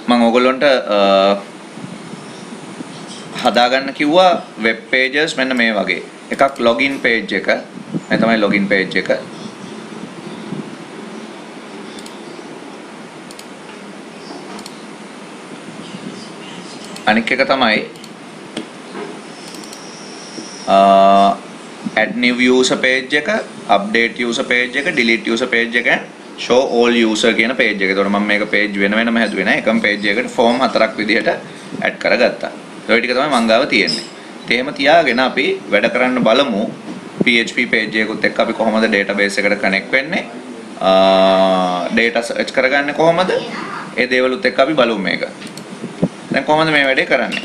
මම ඕගොල්ලන්ට හදාගන්න කිව්වා වෙබ් pages මෙන්න මේ වගේ. එකක් login page එක. මේ තමයි login page එක. අනික එක තමයි add new user page එක, update user page එක, delete user page එක, show all user කියන page එක. ඒතකොට මම මේක page වෙන වෙනම හැදුවේ නෑ. එකම page එකකට form 4ක් විදිහට add කරගත්තා. ඒ ටික තමයි මං ගාව තියෙන්නේ. ඒ එහෙම තියාගෙන අපි වැඩ කරන්න බලමු. PHP page එකකුත් එක්ක අපි කොහොමද database එකට connect වෙන්නේ? data search කරගන්නේ කොහොමද? ඒ දේවලුත් එක්ක අපි බලමු මේක. දැන් කොහොමද මේ වැඩේ කරන්නේ?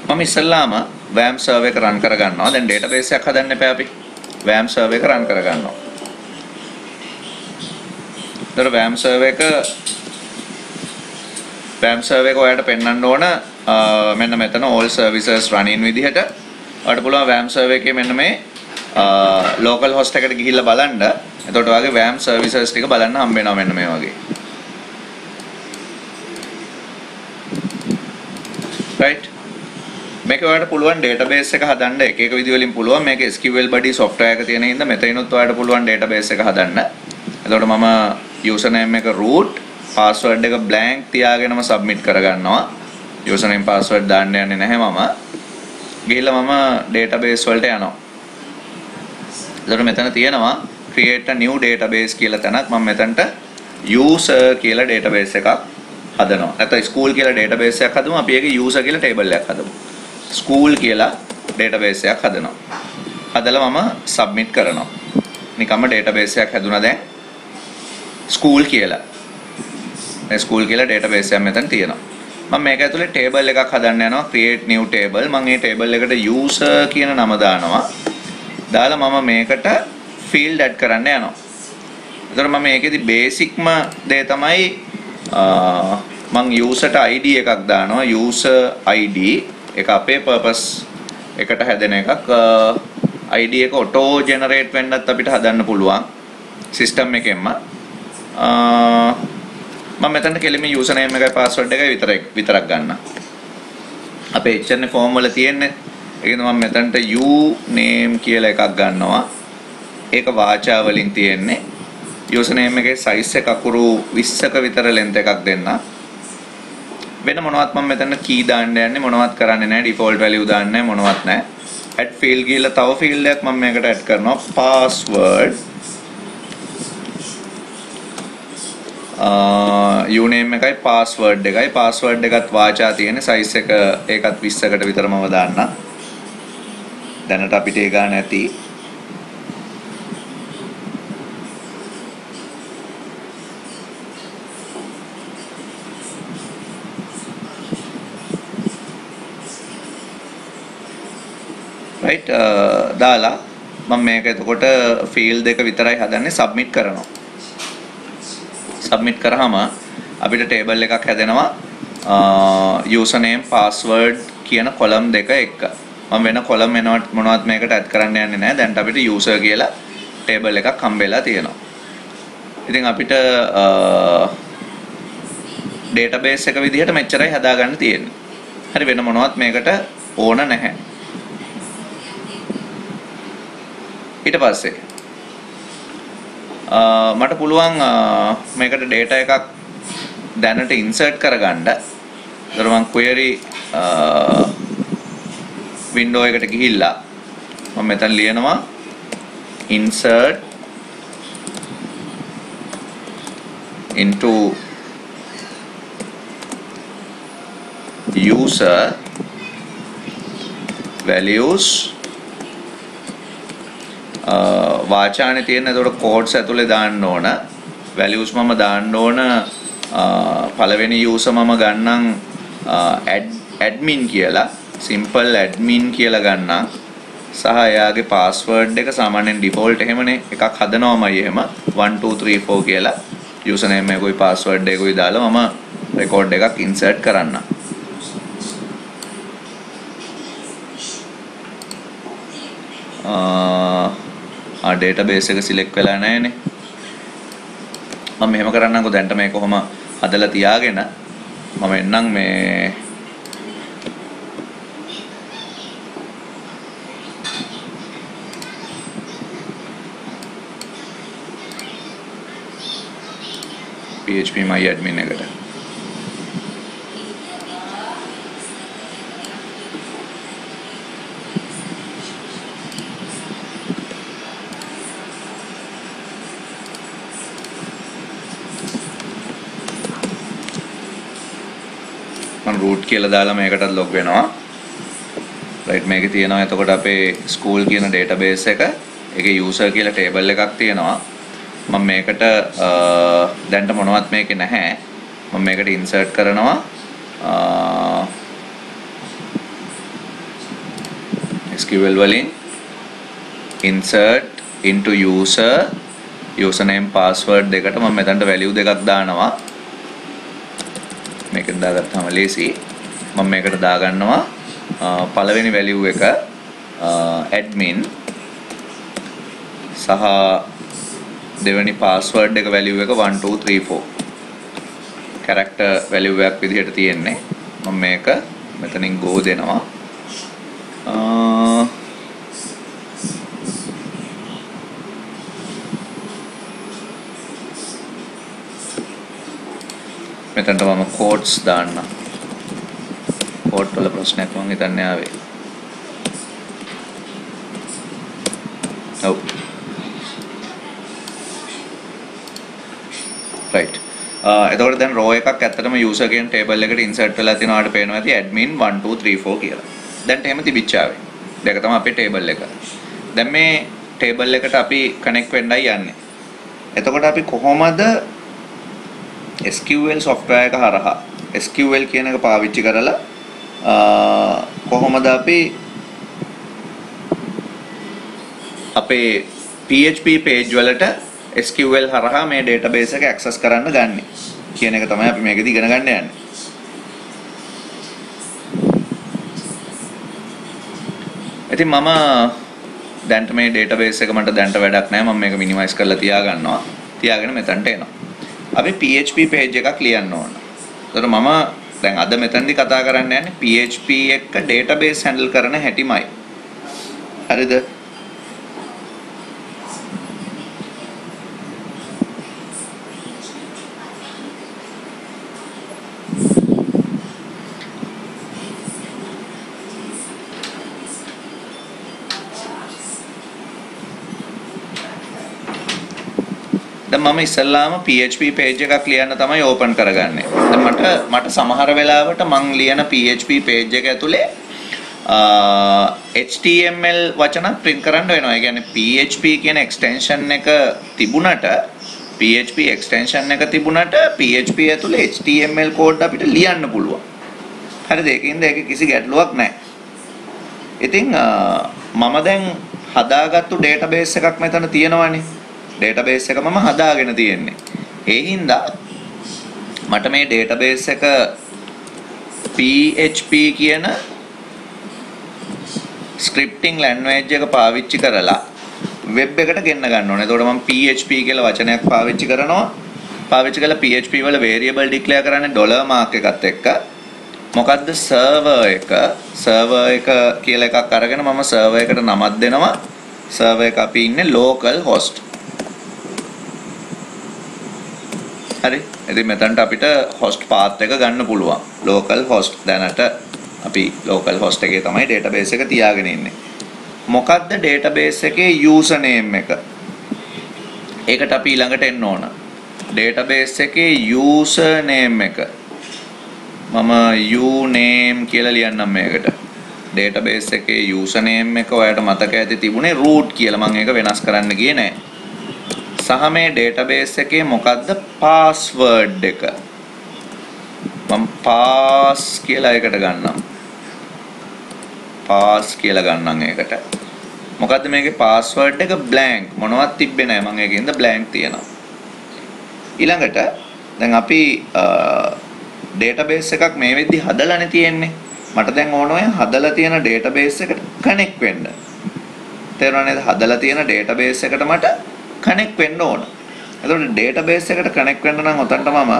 මම ඉස්සල්ලාම WAMP server එක run කරගන්නවා. දැන් database එකක් හදන්න එපා අපි. WAMP server එක run කරගන්නවා. ඒතර WAMP server එක ඔයාලට පෙන්වන්න ඕන මෙන්න මෙතන all services running විදිහට. ඔයාලට පුළුවන් WAMP server එකේ මෙන්න මේ local host එකට ගිහිල්ලා බලන්න. එතකොට ඔයාගේ WAMP services ටික බලන්න හම්බ වෙනවා මෙන්න මේ වගේ. right මේක ඔයාලට පුළුවන් database එක හදන්න එක එක විදි වලින් පුළුවන්. මේක SQL body software එක තියෙන හින්දා මෙතනිනුත් ඔයාලට පුළුවන් database එක හදන්න. එතකොට මම username එක root, password එක blank තියාගෙනම submit කරගන්නවා. username password දාන්න යන්නේ නැහැ මම. ගිහිල්ලා මම database වලට යනවා. එතකොට මෙතන තියෙනවා create a new database කියලා තැනක්. මම මෙතනට user කියලා database එකක් හදනවා. නැත්නම් school කියලා database එකක් හදමු. අපි ඒකේ user කියලා table එකක් හදමු. school කියලා database එකක් හදනවා. හදලා මම submit කරනවා. නිකම්ම database එකක් හැදුනා දැන් school කියලා. මේ school කියලා database එකක් මෙතන තියෙනවා. මම මේක ඇතුලේ table එකක් හදන්න යනවා. create new table. මම මේ table එකට user කියන නම දානවා. දාලා මම මේකට field add කරන්න යනවා. එතකොට මම මේකෙදි basicම දේ තමයි මම userට ID එකක් දානවා. user ID එක අපේ purpose එකට හැදෙන එකක්. ID එක auto generate වෙන්නත් අපිට හදන්න පුළුවන් system එකෙන්ම. මම මෙතනට කෙලින්ම username එකයි password එකයි විතරක් ගන්න. අපේ HTML form වල තියෙන්නේ. ඒකෙන් මම මෙතනට name කියලා එකක් ගන්නවා. ඒක වාචා වලින් තියෙන්නේ. username එකේ size එක අකුරු 20ක විතර length එකක් දෙන්න. වෙන මොනවත් මම මෙතන key දාන්න යන්නේ මොනවත් කරන්නේ නැහැ. default value දාන්නේ නැහැ මොනවත් නැහැ. add field ගිහලා තව field එකක් මම මේකට add කරනවා. password uname එකයි password එකත් වාචා තියෙන size එක ඒකත් 20කට විතර මම දාන්න. දැනට අපිට ඒ ගාන ඇති. right දාලා මම මේක එතකොට field එක විතරයි හදන්නේ submit කරනවා. submit කරාම අපිට table එකක් හැදෙනවා username password කියන column දෙක එක්ක. මම වෙන column මොනවත් මේකට add කරන්න යන්නේ නැහැ. දැන් අපිට user කියලා table එකක් හම්බෙලා තියෙනවා. ඉතින් අපිට database එක විදිහට මෙච්චරයි හදාගන්න තියෙන්නේ. හරි වෙන මොනවත් මේකට ඕන නැහැ. ඊට පස්සේ මට පුළුවන් මේකට data එකක් දැනට insert කරගන්න. ඒතර මම query window එකට ගිහිල්ලා මම මෙතන ලියනවා insert into user values වාචානේ තියෙන. ඒතකොට codes ඇතුලේ දාන්න ඕන. values මම දාන්න ඕන පළවෙනි user මම ගන්නම් admin කියලා. simple admin කියලා ගන්නම්. සහ එයාගේ password එක සාමාන්‍යයෙන් default එහෙමනේ එකක් හදනවමයි එහෙම 1 2 3 4 කියලා username එකකුයි password එකකුයි දාලා මම record එකක් insert කරන්න. database එක select වෙලා නැහැනේ. මම මෙහෙම කරන්නම්කෝ. දැන්ට මේක කොහොම හදලා තියාගෙන මම එන්නම් මේ PHP my admin එකට. මම root කියලා දාලා මේකටත් log වෙනවා. right මේකේ තියෙනවා එතකොට අපේ school කියන database එක. ඒකේ user කියලා table එකක් තියෙනවා. මම මේකට දැන්ට මොනවත් මේකේ නැහැ. මම මේකට insert කරනවා SQL වලින් insert into user username password දෙකට මම මෙතනට value දෙකක් දානවා. මේකෙන් දාගත්තාම ලේසි. මම මේකට දාගන්නවා පළවෙනි value එක admin සහ දෙවෙනි password එක value එක 1234 character value එකක් විදිහට තියෙන්නේ. මම මේක මෙතනින් go දෙනවා. මෙතනට මම quotes දාන්න. quote වල ප්‍රශ්නයක් මම හිතන්නේ ආවේ. ඔව්. right. එතකොට දැන් row එකක් ඇත්තටම user කියන table එකට insert වෙලා තියෙනවා. ඔයාලට පේනවා ඇති admin 1234 කියලා. දැන් එහෙම තිබිච්චාවේ. මේක තමයි අපේ table එක. දැන් මේ table එකට අපි connect වෙන්නයි යන්නේ. එතකොට අපි කොහොමද SQL software එක හරහා SQL කියන එක පාවිච්චි කරලා කොහොමද අපි අපේ PHP page වලට SQL හරහා මේ database එක access කරන්න ගන්නෙ කියන එක තමයි අපි මේකදී ඉගෙන ගන්න යන්නේ. ඉතින් මම දැන්ට මේ database එක මට දැන්ට වැඩක් නැහැ. මම මේක minimize කරලා තියාගන්නවා. තියාගෙන මෙතනට එනවා. අපි PHP page එකක් ලියන්න ඕන. ඒතර මම දැන් අද මෙතනදී කතා කරන්න යන්නේ PHP එක database handle කරන හැටිමයි. හරිද? මම ඉස්සල්ලාම PHP page එකක් ලියන්න තමයි open කරගන්නේ. දැන් මට සමහර වෙලාවට මං ලියන PHP page එක ඇතුලේ HTML වචන print කරන්න වෙනවා. ඒ කියන්නේ PHP කියන extension එක තිබුණට PHP ඇතුලේ HTML code අපිට ලියන්න පුළුවන්. හරිද? ඒකින්ද ඒක කිසි ගැටලුවක් නැහැ. ඉතින් මම දැන් හදාගත්තු database එකක් මෙතන තියෙනවානේ. database එක මම හදාගෙන තියෙන්නේ. ඒ හින්දා මට මේ database එක PHP කියන scripting language එක පාවිච්චි කරලා web එකට ගෙන්න ගන්න ඕනේ. එතකොට මම PHP කියලා වචනයක් පාවිච්චි කරනවා. පාවිච්චි කරලා PHP වල variable declare කරන්නේ $mark එකත් එක්ක. මොකද්ද server එක කියලා එකක් අරගෙන මම server එකට නමක් දෙනවා. server එක අපි ඉන්නේ local host. හරි. ඉතින් මෙතනට අපිට host path එක ගන්න පුළුවන්. local host දැනට අපි local host එකේ තමයි database එක තියාගෙන ඉන්නේ. මොකද්ද database එකේ username එක? ඒකට අපි ඊළඟට එන්න ඕන. database එකේ username එක. මම uname කියලා ලියන්නම් මේකට. database එකේ username එක ඔයාලට මතක ඇති තිබුණේ root කියලා. මම ඒක වෙනස් කරන්න ගියේ නෑ. සහ මේ database එකේ මොකද්ද password එක? මම pass කියලා එකට ගන්නම්. pass කියලා ගන්නම් ඒකට. මොකද්ද මේකේ password එක blank. මොනවත් තිබ්බේ නැහැ. මම ඒකෙන්ද blank තියනවා. ඊළඟට දැන් අපි database එකක් මේ වෙද්දි හදලානේ තියෙන්නේ. මට දැන් ඕන ඔය හදලා තියෙන database එකට connect වෙන්න. තේරුණා නේද? හදලා තියෙන database එකට මට connect වෙන්න ඕන. එතකොට database එකට connect වෙන්න නම් උතන්ට මම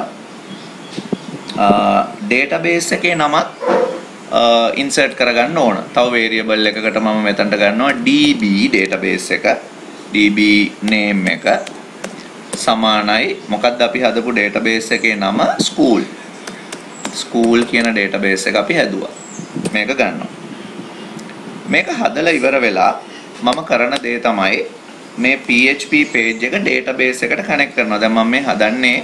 database එකේ නමත් insert කරගන්න ඕන. තව variable එකකට මම මෙතනට ගන්නවා db database එක. db name එක සමානයි මොකක්ද අපි හදපු database එකේ නම school. school කියන database එක අපි හැදුවා. මේක ගන්නවා. මේක හදලා ඉවර වෙලා මම කරන දේ තමයි මේ PHP page එක database එකට connect කරනවා. දැන් මම මේ හදන්නේ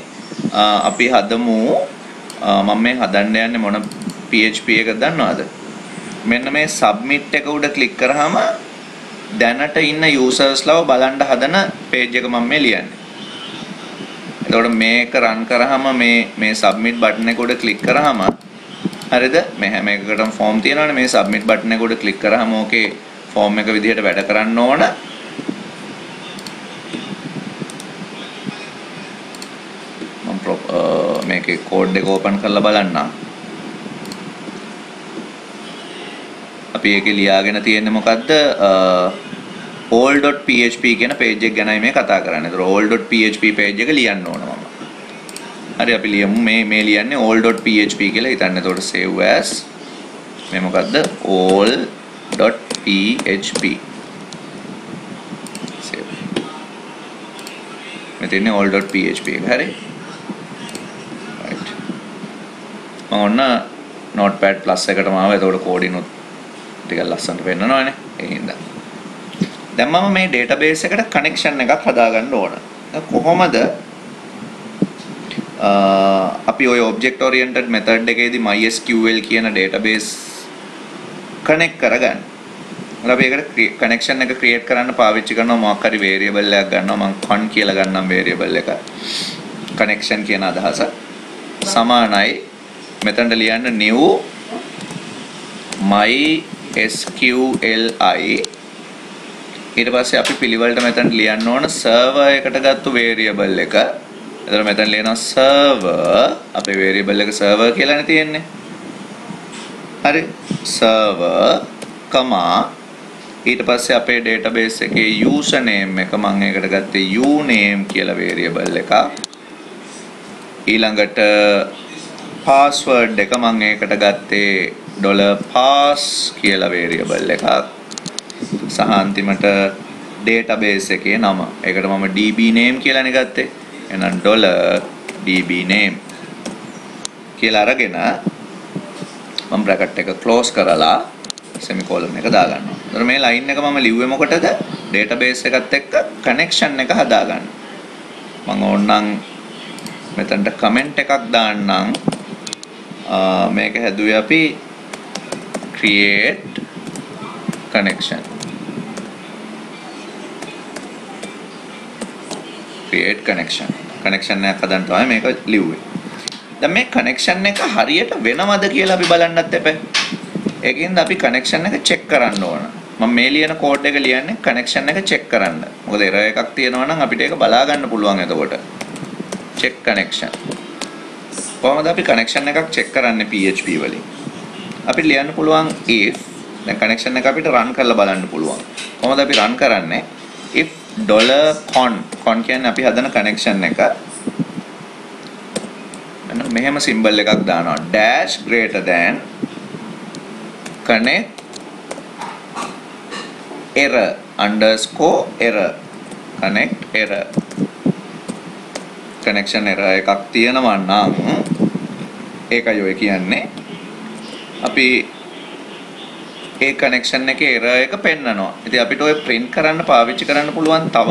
අපි හදමු මම මේ හදන්න යන්නේ මොන PHP එකද දන්නවද? මෙන්න මේ submit එක උඩ click කරාම දැනට ඉන්න users ලව බලන්න හදන page එක මම මේ ලියන්නේ. එතකොට මේක run කරාම මේ submit button එක උඩ click කරාම හරිද? මේ හැම එකකටම form තියෙනවනේ. මේ submit button එක උඩ click කරාම ඕකේ form එක විදිහට වැඩ කරන්න ඕන. මේකේ කෝඩ් එක ඕපන් කරලා බලන්න. අපි ඒකේ ලියාගෙන තියෙන්නේ මොකද්ද? all.php කියන page එක ගැනයි මේ කතා කරන්නේ. ඒතර all.php page එක ලියන්න ඕන මම. හරි අපි ලියමු මේ ලියන්නේ all.php කියලා හිතන්න. එතකොට save as මේ මොකද්ද? all.php save. මෙතන all.php එක හරි. මම ඔන්න notepad plus එකටම ආවා. එතකොට කෝඩින් උත් ටිකක් ලස්සනට පෙන්නනවානේ. ඒ හින්දා. දැන් මම මේ database එකට connection එකක් හදාගන්න ඕන. කොහොමද අපි ඔය object oriented method එකේදී MySQL කියන database connect කරගන්න. අපි ඒකට connection එක create කරන්න පාවිච්චි කරනවා මොකක් හරි variable එකක් ගන්නවා. මම con කියලා ගන්නම් variable එක. connection කියන අදහස සමානයි මෙතනට ලියන්න new MySQLi ඊට පස්සේ අපි පිළිවෙලට මෙතනට ලියන්න ඕන server එකට ගත්තු variable එක. එතකොට මෙතන ලියනවා server අපේ variable එක server කියලානේ තියෙන්නේ. හරි server ඊට පස්සේ අපේ database එකේ username එක මම ඒකට ගත්තේ uname කියලා variable එකක්. ඊළඟට password එක මම ඒකට ගත්තේ $pass කියලා variable එකක්. සහ අන්තිමට database එකේ නම. ඒකට මම db name කියලානේ ගත්තේ. එහෙනම් $db name කියලා අරගෙන මම bracket එක close කරලා semicolon එක දාගන්නවා. එතකොට මේ line එක මම ලිව්වේ මොකටද? database එකත් එක්ක connection එක හදාගන්න. මම ඕනනම් මෙතනට comment එකක් දාන්නම්. මේක හැදුවේ අපි create connection එකක් හදන්න තමයි මේක ලිව්වේ. දැන් මේ connection එක හරියට වෙනවද කියලා අපි බලන්නත් එපා. ඒකින්ද අපි connection එක check කරන්න ඕන. මම මේ ලියන code එක ලියන්නේ connection එක check කරන්න. මොකද error එකක් තියෙනවා නම් අපිට ඒක බලා ගන්න පුළුවන් එතකොට. check connection. කොහොමද අපි connection එකක් check කරන්නේ PHP වලින්? අපිට ලියන්න පුළුවන් if දැන් connection එක අපිට run කරලා බලන්න පුළුවන්. කොහොමද අපි run කරන්නේ? if $con කියන්නේ අපි හදන connection එක. මෙහෙම symbol එකක් දානවා. dash greater than connect error underscore error connect error connection error එකක් තියෙනවා නම් ඒකයි ඔය කියන්නේ අපි ඒ connection එකේ error එක පෙන්නනවා. ඉතින් අපිට ඔය print කරන්න පාවිච්චි කරන්න පුළුවන් තව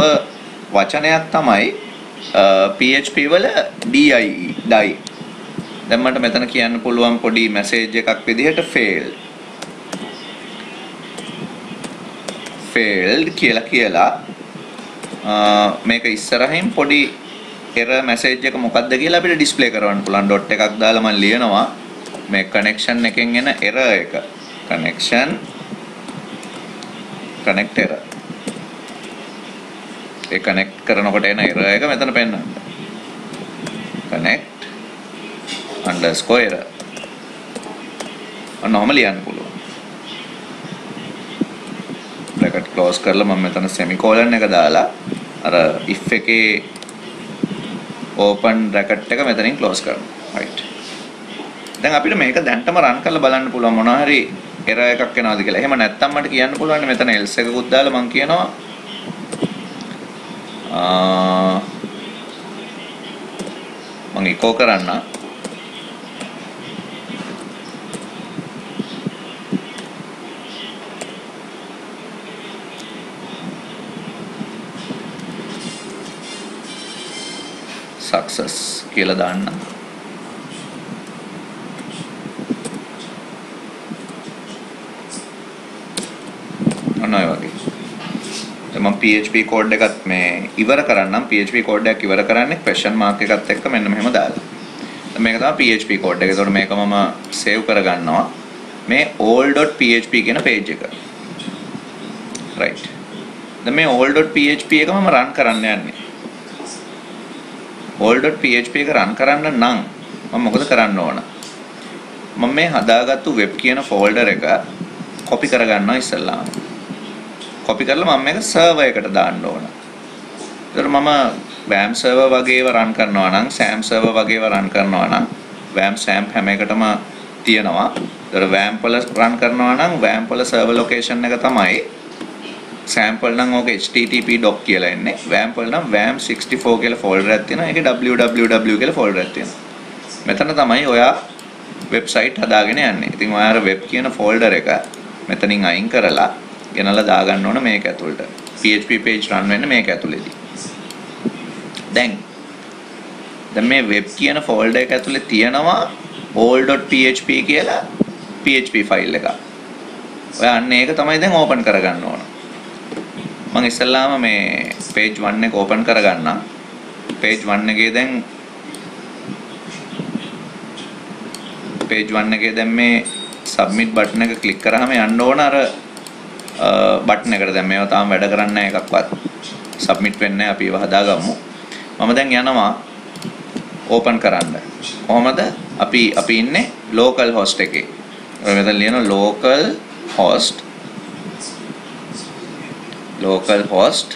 වචනයක් තමයි PHP වල die. දැන් මට මෙතන කියන්න පුළුවන් පොඩි message එකක් විදිහට failed කියලා මේක ඉස්සරහින් පොඩි error message එක මොකක්ද කියලා අපිට display කරවන්න පුළුවන්. dot එකක් දාලා මම ලියනවා මේ connection එකෙන් එන error එක. connect error. ඒ connect කරනකොට එන error එක මෙතන පෙන්නන්න. connect underscore error. normal ලියන්න පුළුවන්. bracket close කරලා මම මෙතන semicolon එක දාලා අර if එකේ open bracket එක මෙතනින් close කරනවා. right. දැන් අපිට මේක දැන්ටම රන් කරලා බලන්න පුළුවන් මොනවා හරි error එකක් එනවාද කියලා. එහෙම නැත්නම් මට කියන්න පුළුවන් මෙතන else එකකුත් දාලා මම කියනවා මම echo කරන්න. success කියලා දාන්න. ඔන්න ඔය වගේ. දැන් මම PHP කෝඩ් එකත් මේ ඉවර කරන්නම්. PHP කෝඩ් එකක් ඉවර කරන්නේ question mark එකත් එක්ක මෙන්න මෙහෙම දාලා. දැන් මේක තමයි PHP කෝඩ් එක. ඒතකොට මේක මම save කරගන්නවා. මේ all.php කියන page එක. right. දැන් මේ all.php එක මම run කරන්න යන්නේ. all.php එක run කරන්න නම් මම මොකද කරන්න ඕන? මම මේ හදාගත්තු web කියන folder එක copy කරගන්නවා ඉස්සෙල්ලාම. copy කරලා මම මේක server එකට දාන්න ඕන. ඒතර මම WAM server වගේව run කරනවා නම් SAM server වගේව run කරනවා නම් WAM SAM හැම එකටම තියෙනවා. ඒතර WAM වල run කරනවා නම් WAM වල server location එක තමයි sample නම් ඕක http doc කියලා එන්නේ. WAM වල නම් WAM64 කියලා folder එකක් තියෙනවා. ඒකේ www කියලා folder එකක් තියෙනවා. මෙතන තමයි ඔයා website හදාගෙන යන්නේ. ඉතින් ඔයාලා web කියන folder එක මෙතනින් අයින් කරලා ගෙනලා දාගන්න ඕන මේක ඇතුළට. PHP page run වෙන්නේ මේක ඇතුළේදී. දැන් මේ web කියන folder එක ඇතුලේ තියෙනවා all.php කියලා PHP file එකක්. ඔයා අන්න ඒක තමයි දැන් open කරගන්න ඕන. මම ඉස්සෙල්ලාම මේ page 1 එක open කරගන්නම්. page 1 එකේ දැන් page 1 එකේ දැන් මේ submit button එක click කරාම යන්න ඕන අර button එකට. දැන් මේවා තාම වැඩ කරන්නේ නැහැ එකක්වත්. submit වෙන්නේ නැහැ. අපි ඒව හදාගමු. මම දැන් යනවා open කරන්න. කොහමද? අපි ඉන්නේ local host එකේ. ඔය මෙතන ලියනවා local host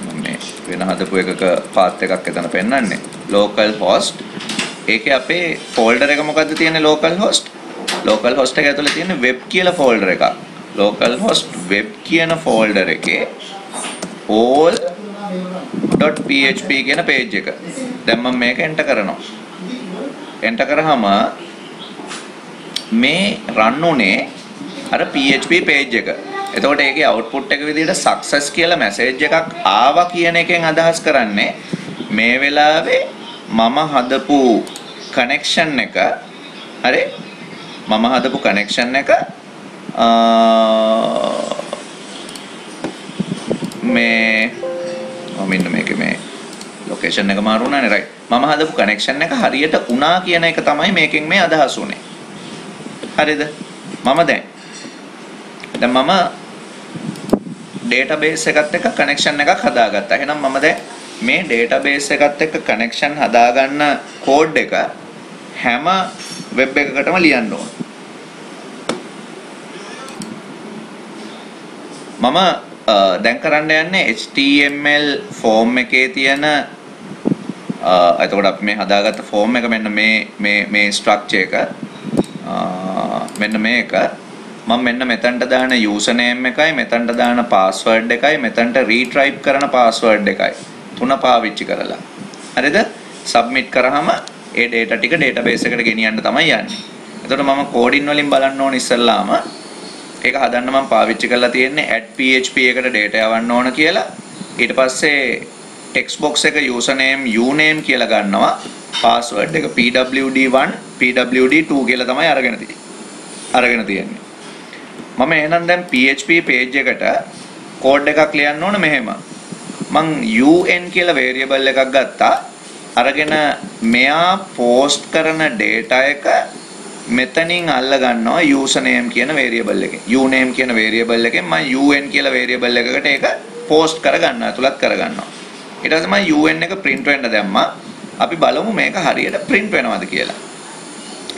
මම වෙන හදපු එකක path එකක් එතන පෙන්නන්නේ. local host ඒකේ අපේ folder එක මොකද්ද තියෙන්නේ? local host එක ඇතුලේ තියෙන web කියලා folder එකක්. local host web කියන folder එකේ all.php කියන page එක. දැන් මම මේක enter කරනවා. enter කරාම මේ run උනේ අර PHP page එක. එතකොට ඒකේ output එක විදිහට success කියලා message එකක් ආවා කියන එකෙන් අදහස් කරන්නේ මේ වෙලාවේ මම හදපු connection එක හරි මම හදපු connection එක මේ මෙන්න මේකේ මේ location එක මාරු වුණානේ right. මම හදපු connection එක හරියට උනා කියන එක තමයි මේකෙන් මේ අදහස් උනේ. හරිද? මම දැන් මම database එකත් එක්ක connection එකක් හදාගත්තා. එහෙනම් මම දැන් මේ database එකත් එක්ක connection හදාගන්න code එක හැම web එකකටම ලියන්න ඕන. මම දැන් කරන්න යන්නේ HTML form එකේ තියෙන එතකොට අපි මේ හදාගත්ත form එක මෙන්න මේ structure එක මෙන්න මේක මම මෙන්න මෙතනට දාන username එකයි මෙතනට දාන password එකයි මෙතනට retrieve කරන password එකයි තුන පාවිච්චි කරලා හරිද submit කරාම ඒ data ටික database එකට ගෙනියන්න තමයි යන්නේ. එතකොට මම coding වලින් බලන්න ඕන ඉස්සෙල්ලාම ඒක හදන්න මම පාවිච්චි කරලා තියෙන්නේ add php එකට data යවන්න ඕන කියලා. ඊට පස්සේ text box එක username uname කියලා ගන්නවා. password එක pwd1 pwd2 කියලා තමයි අරගෙන තියෙන්නේ. මම එහෙනම් දැන් PHP page එකට code එකක් ලියන්න ඕන මෙහෙම. මං un කියලා variable එකක් ගත්තා. අරගෙන මෙයා post කරන data එක මෙතනින් අල්ල ගන්නවා username කියන variable එකෙන්. uname කියන variable එකෙන් මම un කියලා variable එකකට ඒක post කරගන්නවා. ඇතුළත් කරගන්නවා. ඊට පස්සේ මම un එක print වෙන්න දැම්මා. අපි බලමු මේක හරියට print වෙනවද කියලා.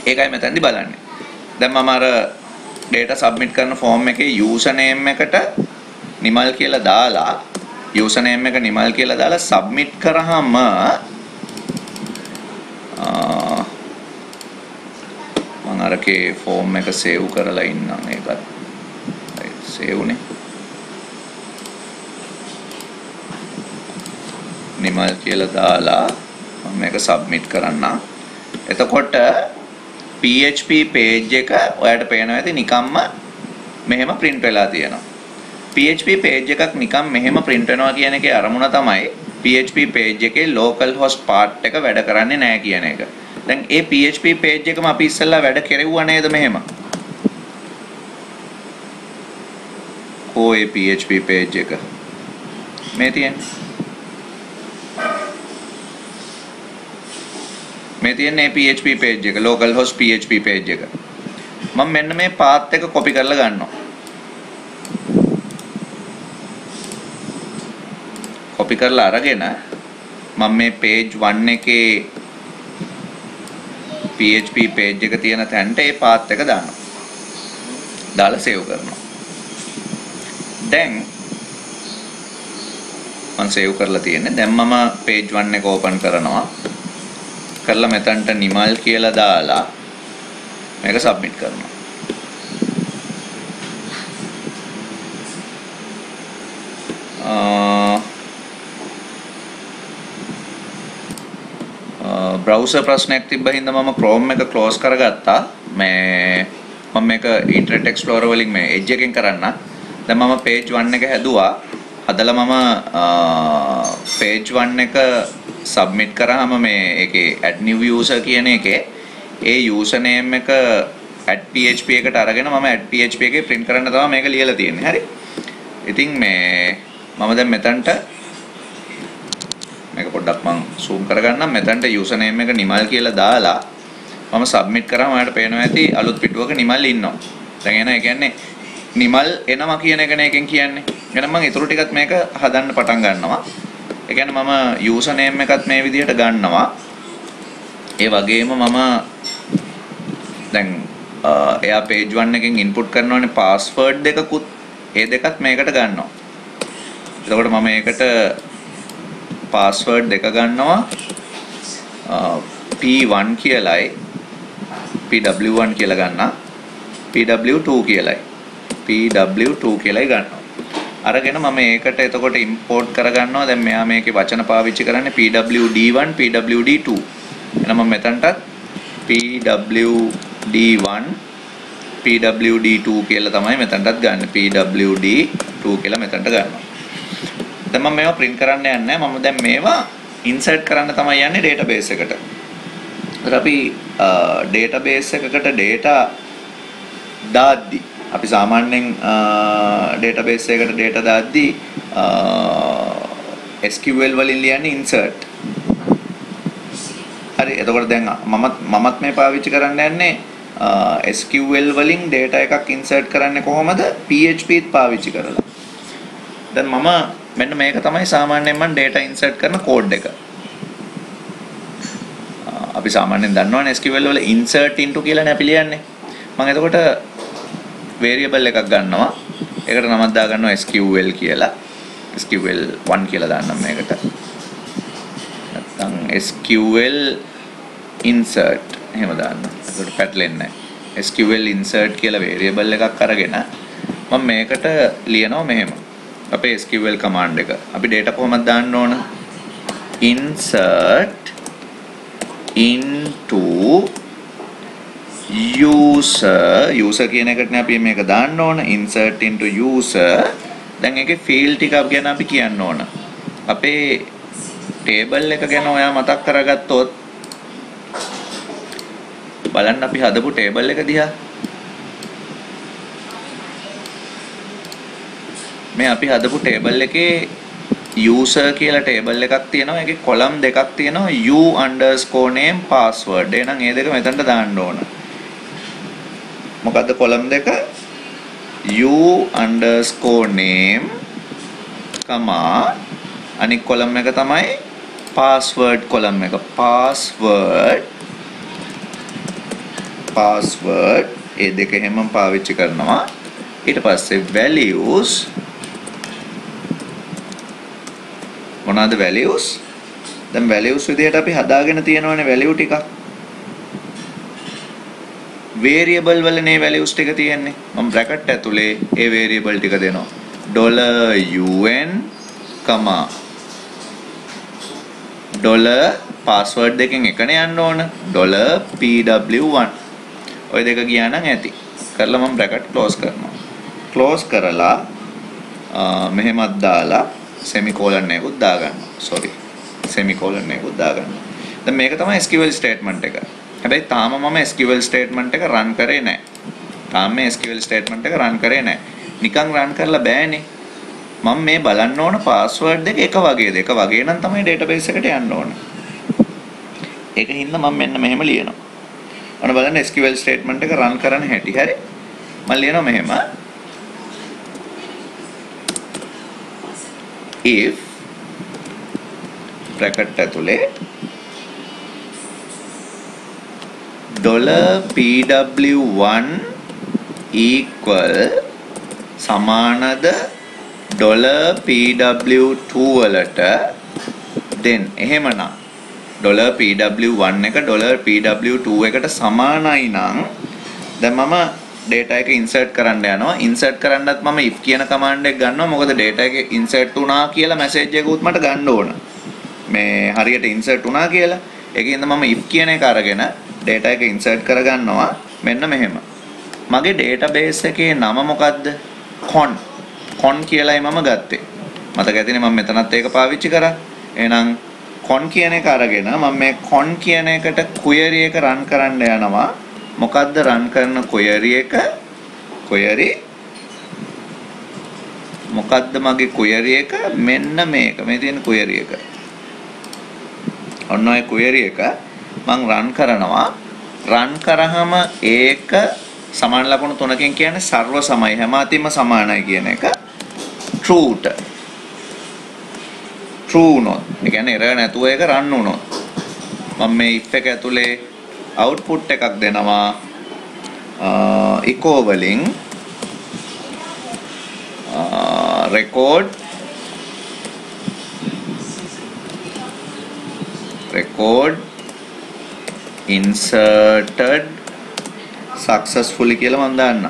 ඒකයි මෙතනදි බලන්නේ. දැන් මම අර data submit කරන form එකේ username එකට නිමල් කියලා දාලා username එක නිමල් කියලා දාලා submit කරාම ඕකේ ෆෝම් එක සේව් කරලා ඉන්නම් ඒකත් සේව් නේ නිමල් කියලා දාලා මම මේක සබ්මිට් කරන්න. එතකොට PHP page එක ඔයාලට පේනවා ඇති නිකම්ම මෙහෙම print වෙලා තියෙනවා. PHP page එකක් නිකම් මෙහෙම print වෙනවා කියන එකේ අරමුණ තමයි PHP page එකේ local host part එක වැඩ කරන්නේ නැහැ කියන එක. දැන් ඒ PHP page එකම අපි ඉස්සෙල්ලා වැඩ කෙරෙව්වා නේද මෙහෙම? ඔය PHP page එක මේ තියෙන්නේ. මේ තියෙන්නේ PHP page එක local host PHP page එක. මම මෙන්න මේ path එක copy කරලා ගන්නවා. copy කරලා අරගෙන මම මේ page 1 එකේ PHP page එක තියෙන තැනට ඒ path එක දානවා. දාලා save කරනවා. දැන් මම save කරලා තියෙන්නේ. දැන් මම page 1 එක open කරනවා. කරලා මෙතනට නිමල් කියලා දාලා මේක සබ්මිට් කරනවා. browser ප්‍රශ්නයක් තිබ්බ හින්දා මම Chrome එක close කරගත්තා. මම මේක Internet Explorer වලින් මේ Edge එකෙන් කරන්න. දැන් මම page 1 එක හැදුවා. හදලා මම page 1 එක submit කරාම මේ ඒකේ add new user කියන එකේ ඒ username එක @php එකට අරගෙන මම @php එකේ print කරන්න තමයි මේක ලියලා තියෙන්නේ. හරි. ඉතින් මේ මම දැන් මෙතනට මේක පොඩ්ඩක් මම zoom කරගන්නම්. මෙතනට username එක නිමල් කියලා දාලා මම submit කරාම ඔයාලට පේනවා ඇති අලුත් පිටුවක නිමල් ඉන්නවා. දැන් එන ඒ කියන්නේ නිමල් එනවා කියන එකනේ එකෙන් කියන්නේ. එහෙනම් මම ඊටු ටිකත් මේක හදන්න පටන් ගන්නවා. ඒ කියන්නේ මම username එකත් මේ විදිහට ගන්නවා. ඒ වගේම මම දැන් එයා page 1 එකෙන් input කරනවානේ password දෙකකුත් ඒ දෙකත් මේකට ගන්නවා. එතකොට මම මේකට password දෙක ගන්නවා. P1 කියලායි PW1 කියලා ගන්නා. PW2 කියලායි. PW2 කියලායි ගන්නවා. අරගෙන මම ඒකට එතකොට import කරගන්නවා. දැන් මෙයා මේකේ වචන පාවිච්චි කරන්නේ PWD1 PWD2. එහෙනම් මම මෙතනටත් PWD1 PWD2 කියලා තමයි මෙතනටත් ගන්න. PWD2 කියලා මෙතනට ගන්නවා. දැන් මම මේවා print කරන්න යන්නේ නැහැ. මම දැන් මේවා insert කරන්න තමයි යන්නේ database එකට. ඒත් අපි database එකකට data දාද්දි අපි සාමාන්‍යයෙන් database එකකට data දාද්දි SQL වලින් ලියන්නේ insert. හරි. එතකොට දැන් මමත් මේ පාවිච්චි කරන්න යන්නේ SQL වලින් data එකක් insert කරන්නේ කොහොමද? PHPත් පාවිච්චි කරලා. දැන් මම මෙන්න මේක තමයි සාමාන්‍යයෙන් මම data insert කරන code එක. අපි සාමාන්‍යයෙන් දන්නවනේ SQL වල insert into කියලානේ අපි ලියන්නේ. මම එතකොට variable එකක් ගන්නවා. ඒකට නමක් දා ගන්නවා SQL කියලා. SQL1 කියලා දාන්නම් මේකට. නැත්නම් SQL insert එහෙම දාන්න. ඒකට පැටලෙන්නේ නැහැ. SQL insert කියලා variable එකක් අරගෙන මම මේකට ලියනවා මෙහෙම. අපේ SQL command එක. අපි data කොහොමද දාන්න ඕන? insert into user කියන එකටනේ අපි මේක දාන්න ඕන. insert into user. දැන් ඒකේ field ටිකක් ගැන අපි කියන්න ඕන. අපේ table එක ගැන ඔයා මතක් කරගත්තොත් බලන්න අපි හදපු table එක දිහා. මේ අපි හදපු table එකේ user කියලා table එකක් තියෙනවා. ඒකේ column දෙකක් තියෙනවා. u_name password. එහෙනම් මේ දෙක මෙතනට දාන්න ඕන. මොකද්ද column දෙක? u_name, අනිත් column එක තමයි password column එක. password ඒ දෙක හැමම පාවිච්චි කරනවා. ඊට පස්සේ values මොනවාද values? දැන් values විදිහට අපි හදාගෙන තියෙනවානේ value ටිකක්. variable වලනේ values ටික තියෙන්නේ. මම bracket ඇතුලේ ඒ variable ටික දෙනවා. $un, password දෙකෙන් එකනේ යන්න ඕන. $pw1. ඔය දෙක ගියා නම් ඇති. කරලා මම bracket close කරනවා. close කරලා මෙහෙමත් දාලා semicolon එකකුත් දාගන්නවා. sorry. semicolon එකකුත් දාගන්නවා. දැන් මේක තමයි SQL statement එක. හැබැයි තාම මම SQL statement එක run කරේ නැහැ. තාම මේ SQL statement එක run කරේ නැහැ. නිකන් run කරලා බෑනේ. මම මේ බලන්න ඕන password දෙක එක වගේද? එක වගේ නම් තමයි database එකට යන්න ඕන. ඒක හින්දා මම මෙන්න මෙහෙම ලියනවා. ඔන්න බලන්න SQL statement එක run කරන්න හැටි. හරි. මම ලියනවා මෙහෙම. if bracket ඇතුලේ $pw1 equal සමානද $pw2 වලට then එහෙමනම් $pw1 එක $pw2 එකට සමානයි නම් දැන් මම data එක insert කරන්න යනවා. insert කරන්නත් මම if කියන command එක ගන්නවා. මොකද data එක insert වුණා කියලා message එකකුත් මට ගන්න ඕන. මේ හරියට insert වුණා කියලා. ඒකින්ද මම if කියන එක අරගෙන data එක insert කරගන්නවා. මෙන්න මෙහෙම. මගේ database එකේ නම මොකද්ද? con කියලායි මම ගත්තේ. මතක ඇතිනේ මම මෙතනත් ඒක පාවිච්චි කරා. එහෙනම් con කියන එක අරගෙන මම මේ con කියන එකට query එක run කරන්න යනවා. මොකද්ද run කරන query එක? query මොකද්ද මගේ query එක? මෙන්න මේක. මේ තියෙන query එක. ඔන්න ඔය query එක මම run කරනවා. run කරාම ඒක සමාන ලකුණු තුනකින් කියන්නේ සර්ව සමයි හැම අතින්ම සමානයි කියන එක trueට. true not. ඒ කියන්නේ error නැතුව ඒක run වුණොත් මම මේ if එක ඇතුලේ output එකක් දෙනවා echo වලින් record inserted successfully කියලා මම දාන්න.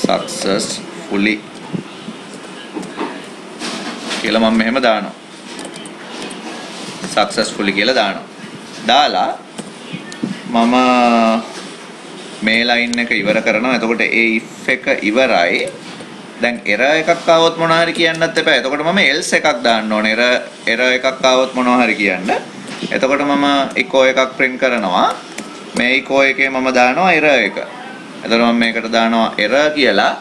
successfully කියලා මම මෙහෙම දානවා. successfully කියලා දානවා. දාලා මම මේ line එක ඉවර කරනවා. එතකොට ඒ if එක ඉවරයි. දැන් error එකක් ආවොත් මොනවා හරි කියන්නත් එපා. එතකොට මම else එකක් දාන්න ඕනේ. error එකක් ආවොත් මොනවා හරි කියන්න. එතකොට මම echo එකක් print කරනවා. මේ echo එකේ මම දානවා error එක. එතකොට මම මේකට දානවා error කියලා.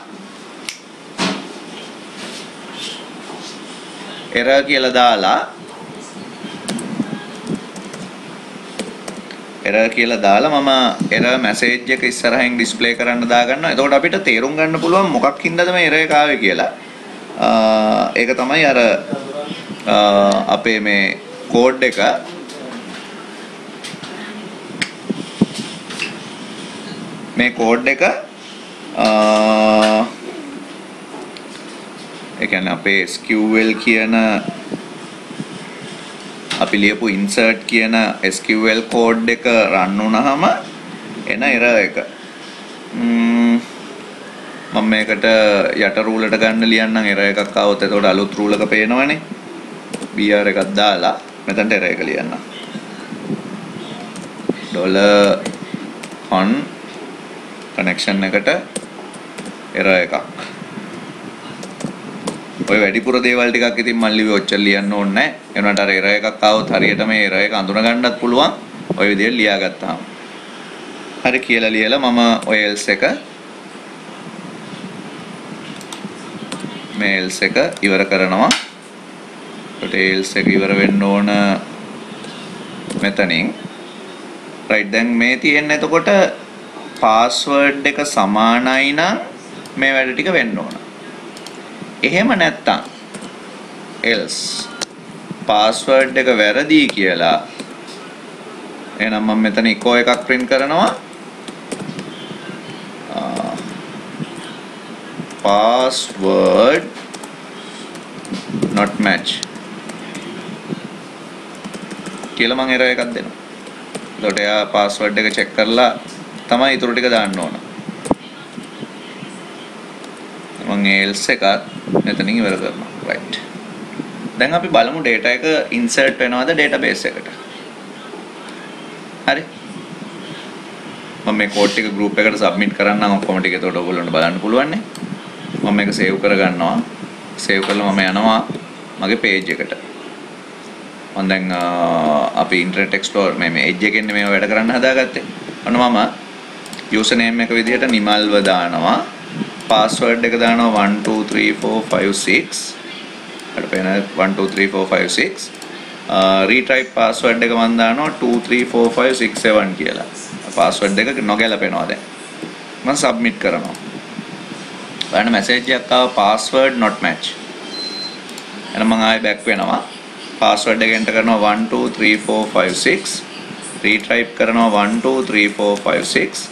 error කියලා දාලා මම error message එක ඉස්සරහින් display කරන්න දාගන්නවා. එතකොට අපිට තේරුම් ගන්න පුළුවන් මොකක් හින්දාද මේ error එක ආවේ කියලා. ඒක තමයි අර අපේ මේ code එක මේ code එක ඒ කියන්නේ අපේ SQL කියන අපි ලියපු insert කියන SQL code එක run වුණාම එන error එක. මම මේකට යට rule එකට ගන්න ලියන්නම් error එකක් ආවොත් එතකොට අලුත් rule එක පේනවනේ. br එකක් දාලා මෙතනට error එක ලියන්නම්. $on connection එකට error එකක්. ඔය වැඩිපුර දේවල් ටිකක් ඉතින් මම ලිව්වේ ඔච්චර ලියන්න ඕනේ නැහැ. ඒ වුණාට අර error එකක් ආවොත් හරියට මේ error එක අඳුන ගන්නත් පුළුවන්. ඔය විදිහට ලියාගත්තාම. හරි කියලා ලියලා මම ඔය else එක මේ else එක ඉවර කරනවා. ඒකට else එක ඉවර වෙන්න ඕන මෙතනින්. right දැන් මේ තියෙන්නේ එතකොට password එක සමානයි නම් මේ වැඩ ටික වෙන්න ඕන. එහෙම නැත්තම් else password එක වැරදි කියලා එහෙනම් මම මෙතන echo එකක් print කරනවා. password not match කියලා මම error එකක් දෙනවා. එතකොට එයා password එක check කරලා තමයි ඊටු ටික දාන්න ඕන. මම else එකත් මෙතනින් ඉවර කරනවා. right. දැන් අපි බලමු data එක insert වෙනවද database එකට. හරි. මම මේ code ටික group එකට submit කරන්නම් ඔක්කොම ටික එතකොට ඔයගොල්ලන්ට බලන්න පුළුවන් නේ. මම මේක save කරගන්නවා. save කරලා මම යනවා මගේ page එකට. මම දැන් අපි internet explorer මේ edge එකෙන් මේව වැඩ කරන්න හදාගත්තේ. ඔන්න මම user name එක විදිහට නිමල්ව දානවා. password එක දානවා 1 2 3 4 5 6. අර පේන 1 2 3 4 5 6. retype password එක මම දානවා 2 3 4 5 6 7 කියලා. password එක නොගැලපෙනවා දැන්. මම submit කරනවා. බලන්න message එකක් ආවා password not match. එහෙනම් මම ආයෙ back වෙනවා. password එක enter කරනවා 1 2 3 4 5 6. retype කරනවා 1 2 3 4 5 6.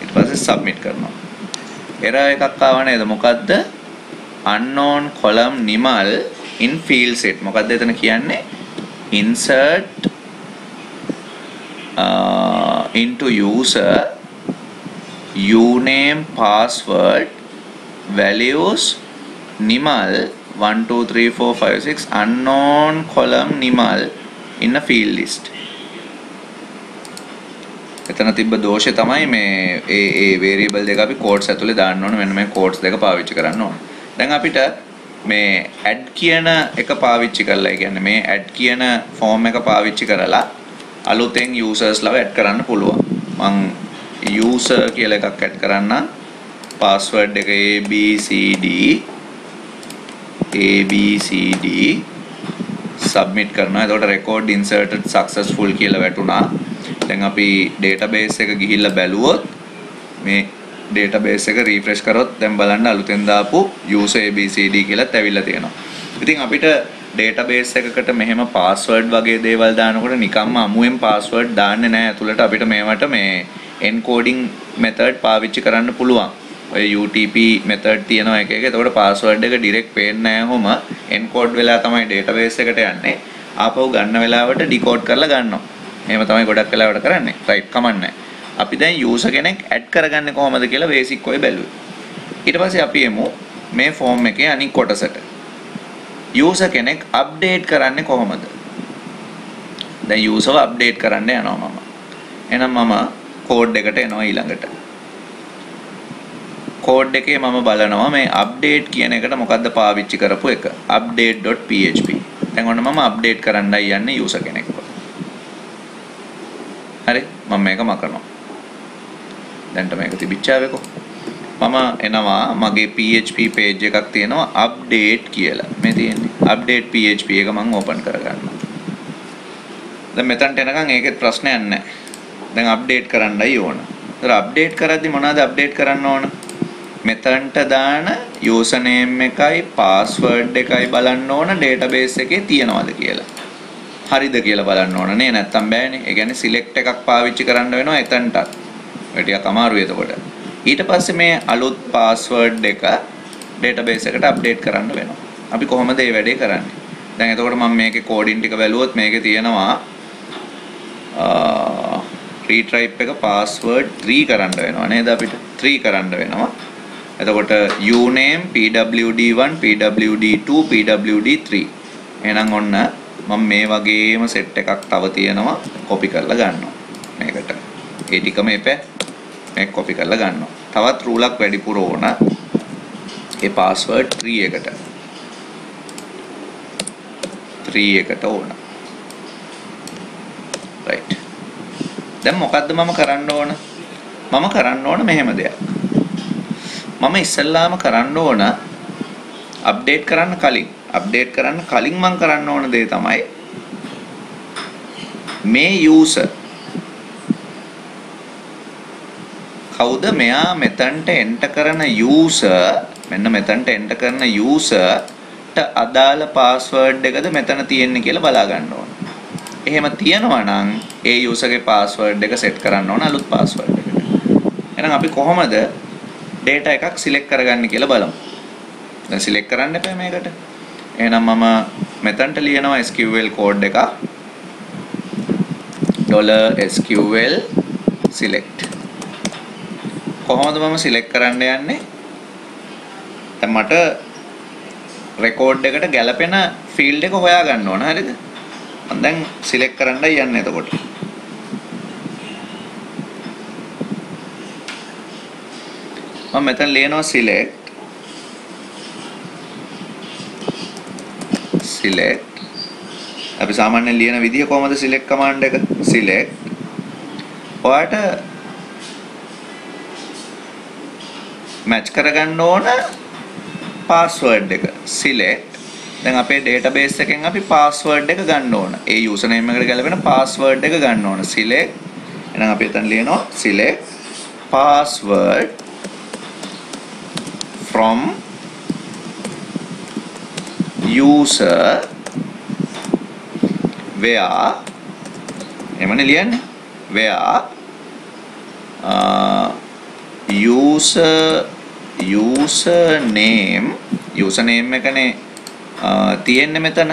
ඊට පස්සේ submit කරනවා. error එකක් ආව නේද? මොකද්ද? unknown column nimal in field set. මොකද්ද එතන කියන්නේ? insert into user uname password values nimal 1 2 3 4 5 6 unknown column nimal in a field list. එතන තිබ්බ දෝෂය තමයි මේ ඒ variable දෙක අපි quotes ඇතුලේ දාන්න ඕන. මෙන්න මේ quotes දෙක පාවිච්චි කරන්න ඕන. දැන් අපිට මේ add කියන එක පාවිච්චි කරලා, ඒ කියන්නේ මේ add කියන form එක පාවිච්චි කරලා අලුතෙන් users ලව add කරන්න පුළුවන්. මං user කියලා එකක් add කරන්න. password එක abcd submit කරනවා. එතකොට record inserted successful කියලා වැටුණා. දැන් අපි database එක ගිහිල්ලා බැලුවොත් මේ database එක refresh කරොත් දැන් බලන්න අලුතෙන් දාපු user abcd කියලාත් ඇවිල්ලා තියෙනවා. ඉතින් අපිට database එකකට මෙහෙම password වගේ දේවල් දානකොට නිකම්ම අමුයෙන් password දාන්නේ නැහැ. ඇතුළට අපිට මේවට මේ encoding method පාවිච්චි කරන්න පුළුවන්. ඔය UTP method තියෙනවා එක එක. එතකොට password එක direct පේන්නේ නැහැ වොම encode වෙලා තමයි database එකට යන්නේ. ආපහු ගන්න වෙලාවට decode කරලා ගන්නවා. එහෙම තමයි ගොඩක් වෙලාවට කරන්නේ. right කමන්නේ. අපි දැන් user කෙනෙක් add කරගන්නේ කොහොමද කියලා basic ඔය බැලුවේ. ඊට පස්සේ අපි එමු මේ form එකේ අනිත් කොටසට. user කෙනෙක් update කරන්නේ කොහොමද? දැන් userව update කරන්න යනවා මම. එහෙනම් මම code එකට එනවා ඊළඟට. code එකේ මම බලනවා මේ update කියන එකට මොකද්ද පාවිච්චි කරපු එක. update.php. දැන් ඔන්න මම update කරන්නයි යන්නේ user කෙනෙක්ව. හරි මම මේක මකනවා. දැන්ට මේක තිබිච්චාවේකෝ. මම එනවා මගේ PHP page එකක් තියෙනවා update කියලා. මේ තියෙන්නේ update PHP එක මම open කරගන්නවා. දැන් මෙතනට එනකන් ඒකෙත් ප්‍රශ්නයක් නැහැ. දැන් update කරන්නයි ඕන. ඒතර update කරද්දි මොනවද update කරන්න ඕන? මෙතනට දාන username එකයි password එකයි බලන්න ඕන database එකේ තියනවද කියලා. හරිද කියලා බලන්න ඕන නේ, නැත්තම් බෑනේ. ඒ කියන්නේ select එකක් පාවිච්චි කරන්න වෙනවා එතනටත්. ඒ ටිකක් අමාරුයි එතකොට. ඊට පස්සේ මේ අලුත් password එක database එකට update කරන්න වෙනවා. අපි කොහොමද මේ වැඩේ කරන්නේ? දැන් එතකොට මම මේකේ coding ටික බැලුවොත් මේකේ තියෙනවා retype එක password 3 කරන්න වෙනවා නේද අපිට? 3 කරන්න වෙනවා. එතකොට uname pwd1 pwd2 pwd3. එහෙනම් ඔන්න මම මේ වගේම set එකක් තව තියෙනවා copy කරලා ගන්නවා මේකට. ඒ ටිකම එපෑ මේක copy කරලා ගන්නවා. තවත් rule එකක් වැඩිපුර ඕන. ඒ password 3 එකට. 3 එකට ඕන. right. දැන් මොකද්ද මම කරන්න ඕන? මම කරන්න ඕන මෙහෙම දෙයක්. මම ඉස්සෙල්ලාම කරන්න ඕන update කරන්න කලින් මම කරන්න ඕන දේ තමයි මේ user කවුද මෙයා මෙතනට enter කරන user මෙන්න මෙතනට enter කරන userට අදාළ password එකද මෙතන තියෙන්නේ කියලා බලා ගන්න ඕන. එහෙම තියෙනවා නම් ඒ user ගේ password එක set කරන්න ඕන අලුත් password එකට. එහෙනම් අපි කොහොමද data එකක් select කරගන්නේ කියලා බලමු. දැන් select කරන්න එපා මේකට. එහෙනම් මම මෙතනට ලියනවා SQL code එක. $SQL select. කොහොමද මම select කරන්න යන්නේ? දැන් මට record එකට ගැලපෙන field එක හොයා ගන්න ඕන. හරිද? මම දැන් select කරන්නයි යන්නේ එතකොට. මම මෙතන ලියනවා select අපි සාමාන්‍යයෙන් ලියන විදිය කොහොමද select command එක select ඔයාට match කරගන්න ඕන password එක select දැන් අපේ database එකෙන් අපි password එක ගන්න ඕන ඒ username එකට ගැලපෙන password එක ගන්න ඕන select එහෙනම් අපි එතන ලියනවා select password from user where එමනේ ලියන්නේ where username එකනේ තියෙන්නේ මෙතන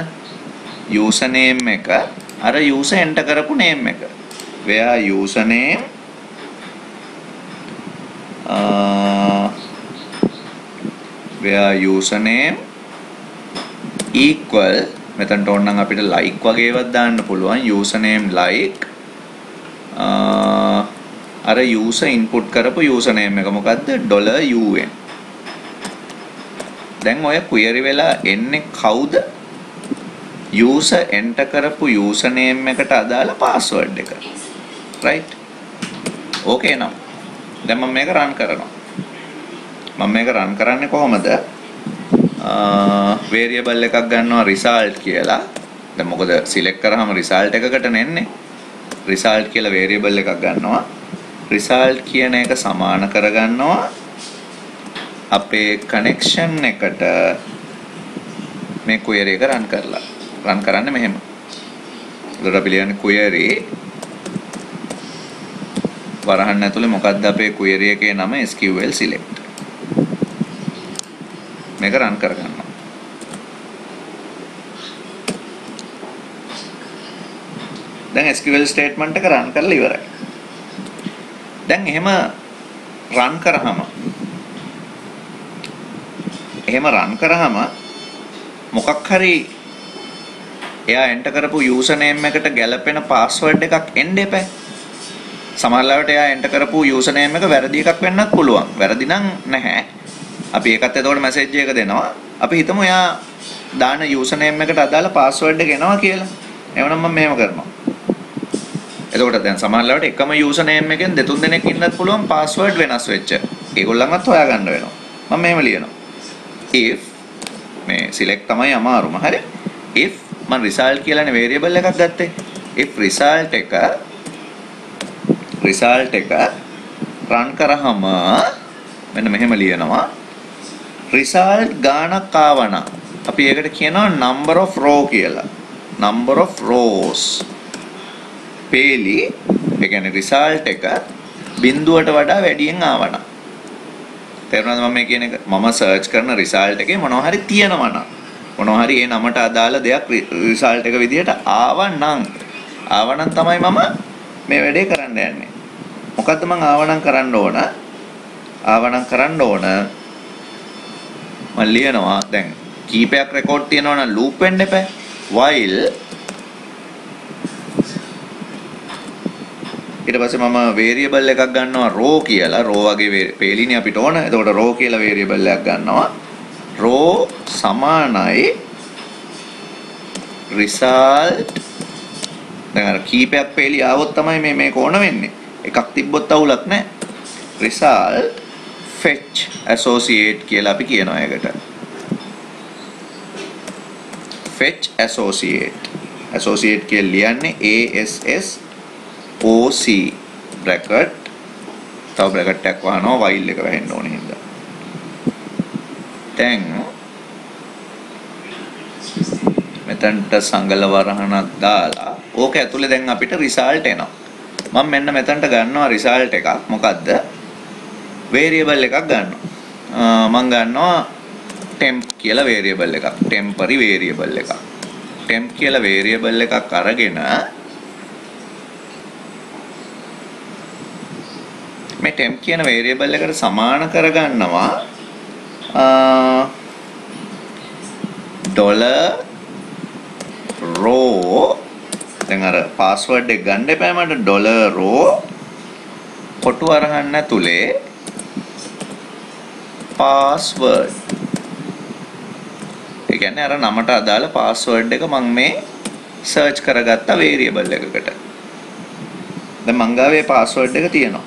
username එක අර user enter කරපු name එක where username equal මෙතනට ඕනනම් අපිට like වගේ ඒවත් දාන්න පුළුවන් username like අර user input කරපු username එක මොකද්ද $un දැන් ඔය query වෙලා එන්නේ කවුද user enter කරපු username එකට අදාළ password එක right okay නම් දැන් මම මේක run කරනවා මම මේක run කරන්නේ කොහොමද variable එකක් ගන්නවා result කියලා. දැන් මොකද select කරාම result එකකට නෙන්නේ. result කියලා variable එකක් ගන්නවා. result කියන එක සමාන කරගන්නවා අපේ connection එකට මේ query එක run කරලා. run කරන්නේ මෙහෙම. ඒකට අපි ලියන්නේ query වරහන් ඇතුලේ මොකක්ද අපේ query එකේ නම SQL select. මේක run කරගන්නවා. දැන් SQL statement එක run කරලා ඉවරයි. දැන් එහෙම run කරාම මොකක් හරි එයා enter කරපු username එකට ගැලපෙන password එකක් එන්න එපා. සමහර ලාවට එයා enter කරපු username එක වැරදි එකක් වෙන්නත් පුළුවන්. වැරදි නම් නැහැ. අපි ඒකත් එතකොට මැසේජ් එක දෙනවා. අපි හිතමු එයා දාන username එකට අදාළ password එක එනවා කියලා. එවනම් මම මෙහෙම කරනවා. එතකොට දැන් සමහර ලාවට එකම username එකෙන් දෙතුන් දෙනෙක් ඉන්නත් පුළුවන් password වෙනස් වෙච්ච. ඒගොල්ලන්වත් හොයාගන්න වෙනවා. මම මෙහෙම ලියනවා. if මේ select තමයි අමාරුම. හරි. if මම result කියලානේ variable එකක් ගත්තේ. if result එක run කරාම මෙන්න මෙහෙම ලියනවා. result ගානක් ආවනම් අපි ඒකට කියනවා number of row කියලා. number of rows. පේලි ඒ කියන්නේ result එක බිඳුවට වඩා වැඩියෙන් ආවනම්. තේරුණාද මම මේ කියන එක? මම search කරන result එකේ මොනවා හරි තියෙනවා නම් මොනවා හරි ඒ නමට අදාළ දෙයක් result එක විදියට ආවනම් තමයි මම මේ වැඩේ කරන්න යන්නේ. මොකද්ද මම ආවනම් කරන්න ඕන? මම ලියනවා දැන් කීපයක් රෙකෝඩ් තියනවා නම් loop වෙන්න එපා. while ඊට පස්සේ මම variable එකක් ගන්නවා row කියලා. row වගේ පේලිනේ අපිට ඕන. එතකොට row කියලා variable එකක් ගන්නවා. row සමානයි result දැන් අර කීපයක් පේලි ආවොත් තමයි මේක ඕන වෙන්නේ. එකක් තිබ්බොත් අවුලක් නැහැ. result fetch associate කියලා අපි කියනවා ඒකට. fetch associate කියලා ලියන්නේ ASSOC bracket තව bracket එකක් වහනවා while එක වැහෙන්න ඕනේ හින්දා. දැන් මෙතනට සංගල වරහණක් දාලා ඕක ඇතුලේ දැන් අපිට result එනවා. මම මෙන්න මෙතනට ගන්නවා result එකක්. මොකද්ද? variable එකක් ගන්නවා. මම ගන්නවා temp කියලා variable එකක්. temporary variable එකක්. temp කියලා variable එකක් අරගෙන මේ temp කියන variable එකට සමාන කරගන්නවා $row දැන් අර password එක ගන්න එපා මට $row කොටු අරහන්න ඇතුලේ password ඒ කියන්නේ අර නමට අදාළ password එක මම මේ search කරගත්ත variable එකකට දැන් මං ගාවේ password එක තියෙනවා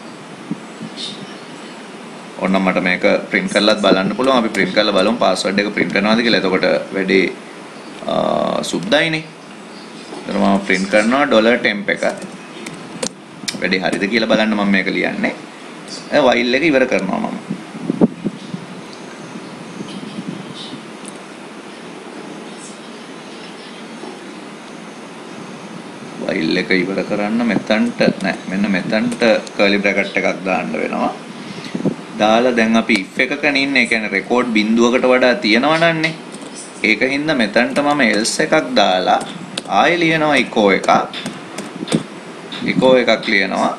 ඔන්න මට මේක print කරලාත් බලන්න පුළුවන් අපි print කරලා බලමු password එක print වෙනවද කියලා එතකොට වැඩි සුද්ධයිනේ එතන මම print කරනවා $temp එක වැඩි හරිද කියලා බලන්න මම මේක ලියන්නේ while එක ඉවර කරනවා මම while එක ඉවර කරන්න මෙතනට නෑ මෙන්න මෙතනට curly bracket එකක් දාන්න වෙනවා දාලා දැන් අපි if එකකනේ ඉන්නේ ඒ කියන්නේ record බිඳුවකට වඩා තියෙනවා නන්නේ ඒකින්ද මෙතනට මම else එකක් දාලා ආයෙ ලියනවා echo එකක් ලියනවා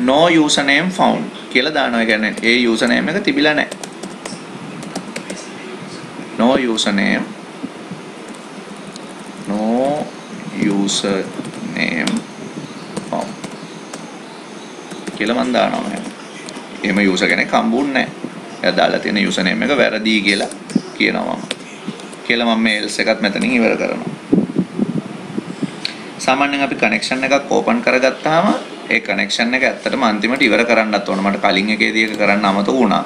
no username found කියලා දානවා ඒ කියන්නේ ඒ username එක තිබිලා නැහැ no username found කියලා මම දානවා මම එහෙම user කෙනෙක් හම්බුන්නේ නැහැ එයා දාලා තියෙන username එක වැරදි කියලා කියනවා මම කියලා මම මේ else එකත් මෙතනින් ඉවර කරනවා සාමාන්‍යයෙන් අපි connection එකක් open කරගත්තාම ඒ connection එක ඇත්තටම අන්තිමට ඉවර කරන්නත් ඕන මට කලින් එකේදී ඒක කරන්න අමතක වුණා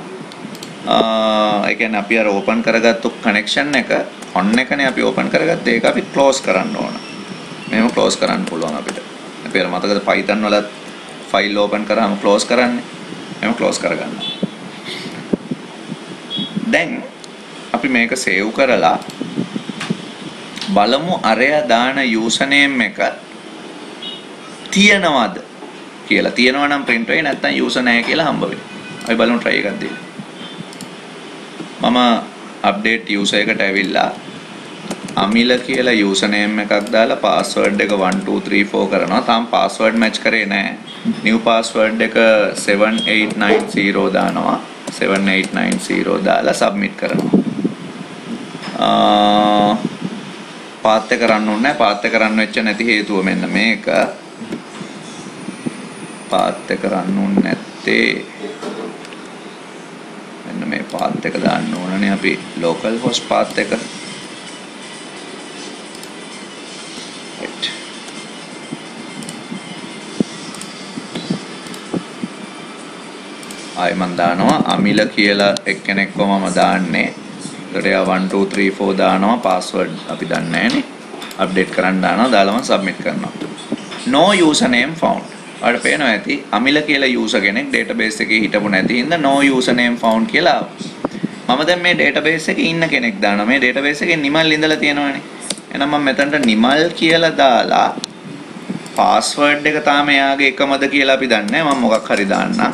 ඒ කියන්නේ අපි අර open කරගත්තු connection එක on එකනේ අපි open කරගත්තේ ඒක අපි close කරන්න ඕන මේව close කරන්න පුළුවන් අපිට අපි අර මතකද Python වල file open කරාම close කරන්නේ මේව close කරගන්න දැන් අපි මේක save කරලා බලමු අරයා දාන username එක තියනවද කියලා තියනවා නම් print වෙයි නැත්නම් user නැහැ කියලා හම්බ වෙයි අපි බලමු try එකක් දෙන්න මම update user එකට ඇවිල්ලා අමිල කියලා username එකක් දාලා password එක 1234 කරනවා තාම password match කරේ නැහැ new password එක 7890 දානවා 7890 දාලා submit කරනවා path එක run ඕනේ නැහැ path එක run වෙච්ච නැති හේතුව මෙන්න මේක path එක run ඕනේ නැත්තේ මෙන්න මේ path එක දාන්න ඕනනේ අපි local host path එක ආයෙ මම දානවා අමිල කියලා එක්කෙනෙක්ව මම දාන්නේ. ඒකට එයා 1234 දානවා password අපි දන්නේ නැහනේ. අප්ඩේට් කරන්න දානවා දාලා මම submit කරනවා. no username found. ඔයාලට පේනවා ඇති අමිල කියලා user කෙනෙක් database එකේ හිටපු නැති හින්දා no username found කියලා ආවා. මම දැන් මේ database එකේ ඉන්න කෙනෙක් දානවා. මේ database එකේ නිමල් ඉඳලා තියෙනවානේ. එහෙනම් මම මෙතනට නිමල් කියලා දාලා password එක තාම එයාගේ එකමද කියලා අපි දන්නේ නැහැ. මම මොකක් හරි දාන්නම්.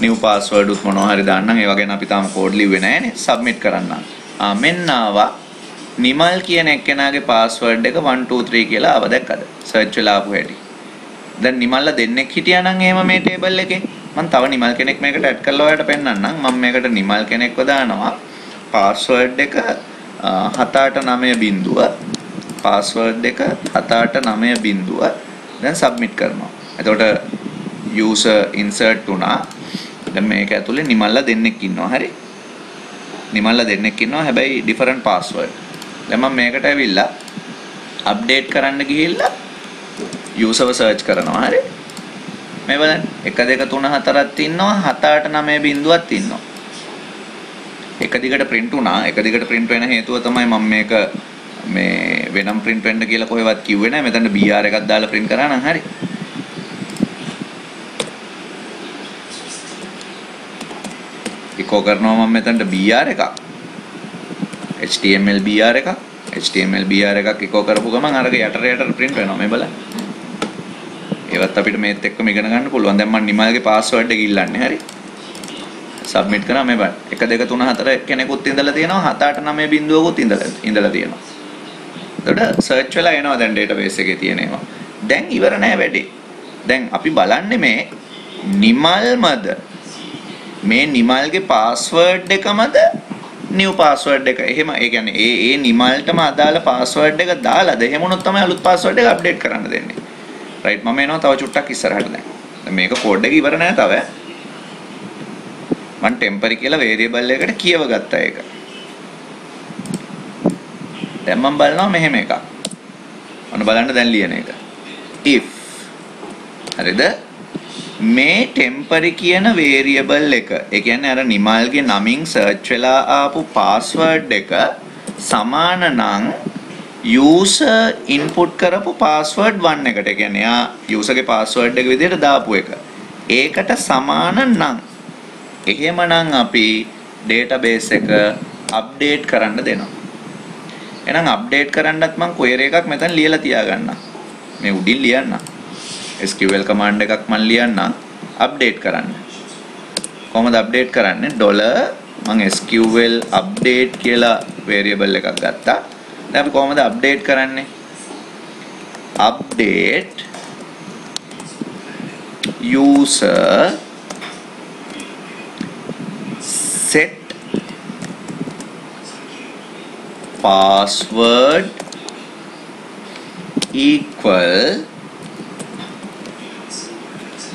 new password උත් මොනවා හරි දාන්නම්. ඒ වගේ අපි තාම කෝඩ් ලිව්වේ නැහැනේ. submit කරන්න. මෙන්න ආවා. නිමල් කියන එක්කෙනාගේ password එක 123 කියලා ආව දැක්කද? search වෙලා ආපු හැටි. දැන් නිමල්ලා දෙන්නෙක් හිටියා නම් එහෙම මේ table එකේ මම තව නිමල් කෙනෙක් මේකට add කරලා ඔයාලට පෙන්නන්නම්. මම මේකට නිමල් කෙනෙක්ව දානවා. password එක 789 password එක 789 දැන් submit කරනවා. එතකොට user insert වුණා. දැන් මේක ඇතුලේ නිමල්ලා දෙන්නෙක් ඉන්නවා. හරි. නිමල්ලා දෙන්නෙක් ඉන්නවා. හැබැයි different password. දැන් මම මේකට ඇවිල්ලා update කරන්න ගිහිල්ලා userව search කරනවා. හරි. මේ බලන්න 1 2 3 4ක් ඉන්නවා 789 බිඳුවක් ඉන්නවා. එක දිගට print වුණා. එක දිගට print වෙන හේතුව තමයි මම මේක මේ වෙනම් print වෙන්න කියලා කොහෙවත් කිව්වේ නැහැ. මෙතන br එකක් දාලා print කරා නම් හරි. echo කරනවා මම මෙතනට br එකක්. html br එකක්. html br එකක් echo කරපු ගමන් අරක යටට print වෙනවා මේ බලන්න. ඒවත් අපිට මේත් එක්කම ඉගෙන ගන්න පුළුවන්. දැන් මම නිමල්ගේ password එක ඉල්ලන්නේ. හරි. submit කරා මේ බලන්න. 1 2 3 4 කෙනෙකුත් ඉඳලා තියෙනවා 789 බිඳුවකුත් ඉඳලා තියෙනවා. එතකොට search වෙලා එනවා දැන් database එකේ තියෙන ඒවා. දැන් ඉවර නෑ වැඩේ. දැන් අපි බලන්නේ මේ නිමල්මද මේ නිමල්ගේ පාස්වර්ඩ් එකමද new password එක. එහෙම ඒ කියන්නේ ඒ නිමල්ටම අදාළ password එක දාලාද එහෙම වුණොත් තමයි අලුත් password එක අප්ඩේට් කරන්න දෙන්නේ. right මම එනවා තව චුට්ටක් ඉස්සරහට දැන්. දැන් මේක කෝඩ් එක ඉවර නෑ තව. මම temporary කියලා variable එකකට කියව ගත්තා ඒක. දැන් මම බලනවා මෙහෙම එකක්. ඔන්න බලන්න දැන් ලියන එක. if හරිද? මේ temporary කියන variable එක. ඒ කියන්නේ අර නිමල්ගේ නමින් search වෙලා ආපු password එක සමාන නම් user input කරපු password 1 එකට. ඒ කියන්නේ යා user ගේ password එක විදිහට දාපු එක. ඒකට සමාන නම් එහෙමනම් අපි database එක update කරන්න දෙනවා. එහෙනම් update කරන්නත් මම query එකක් මෙතන ලියලා තියාගන්නම්. මේ උඩින් ලියන්න. SQL command එකක් මම ලියන්න update කරන්න. කොහොමද update කරන්නේ? මම SQL update කියලා variable එකක් ගත්තා. දැන් අපි කොහොමද update කරන්නේ? update user set password equal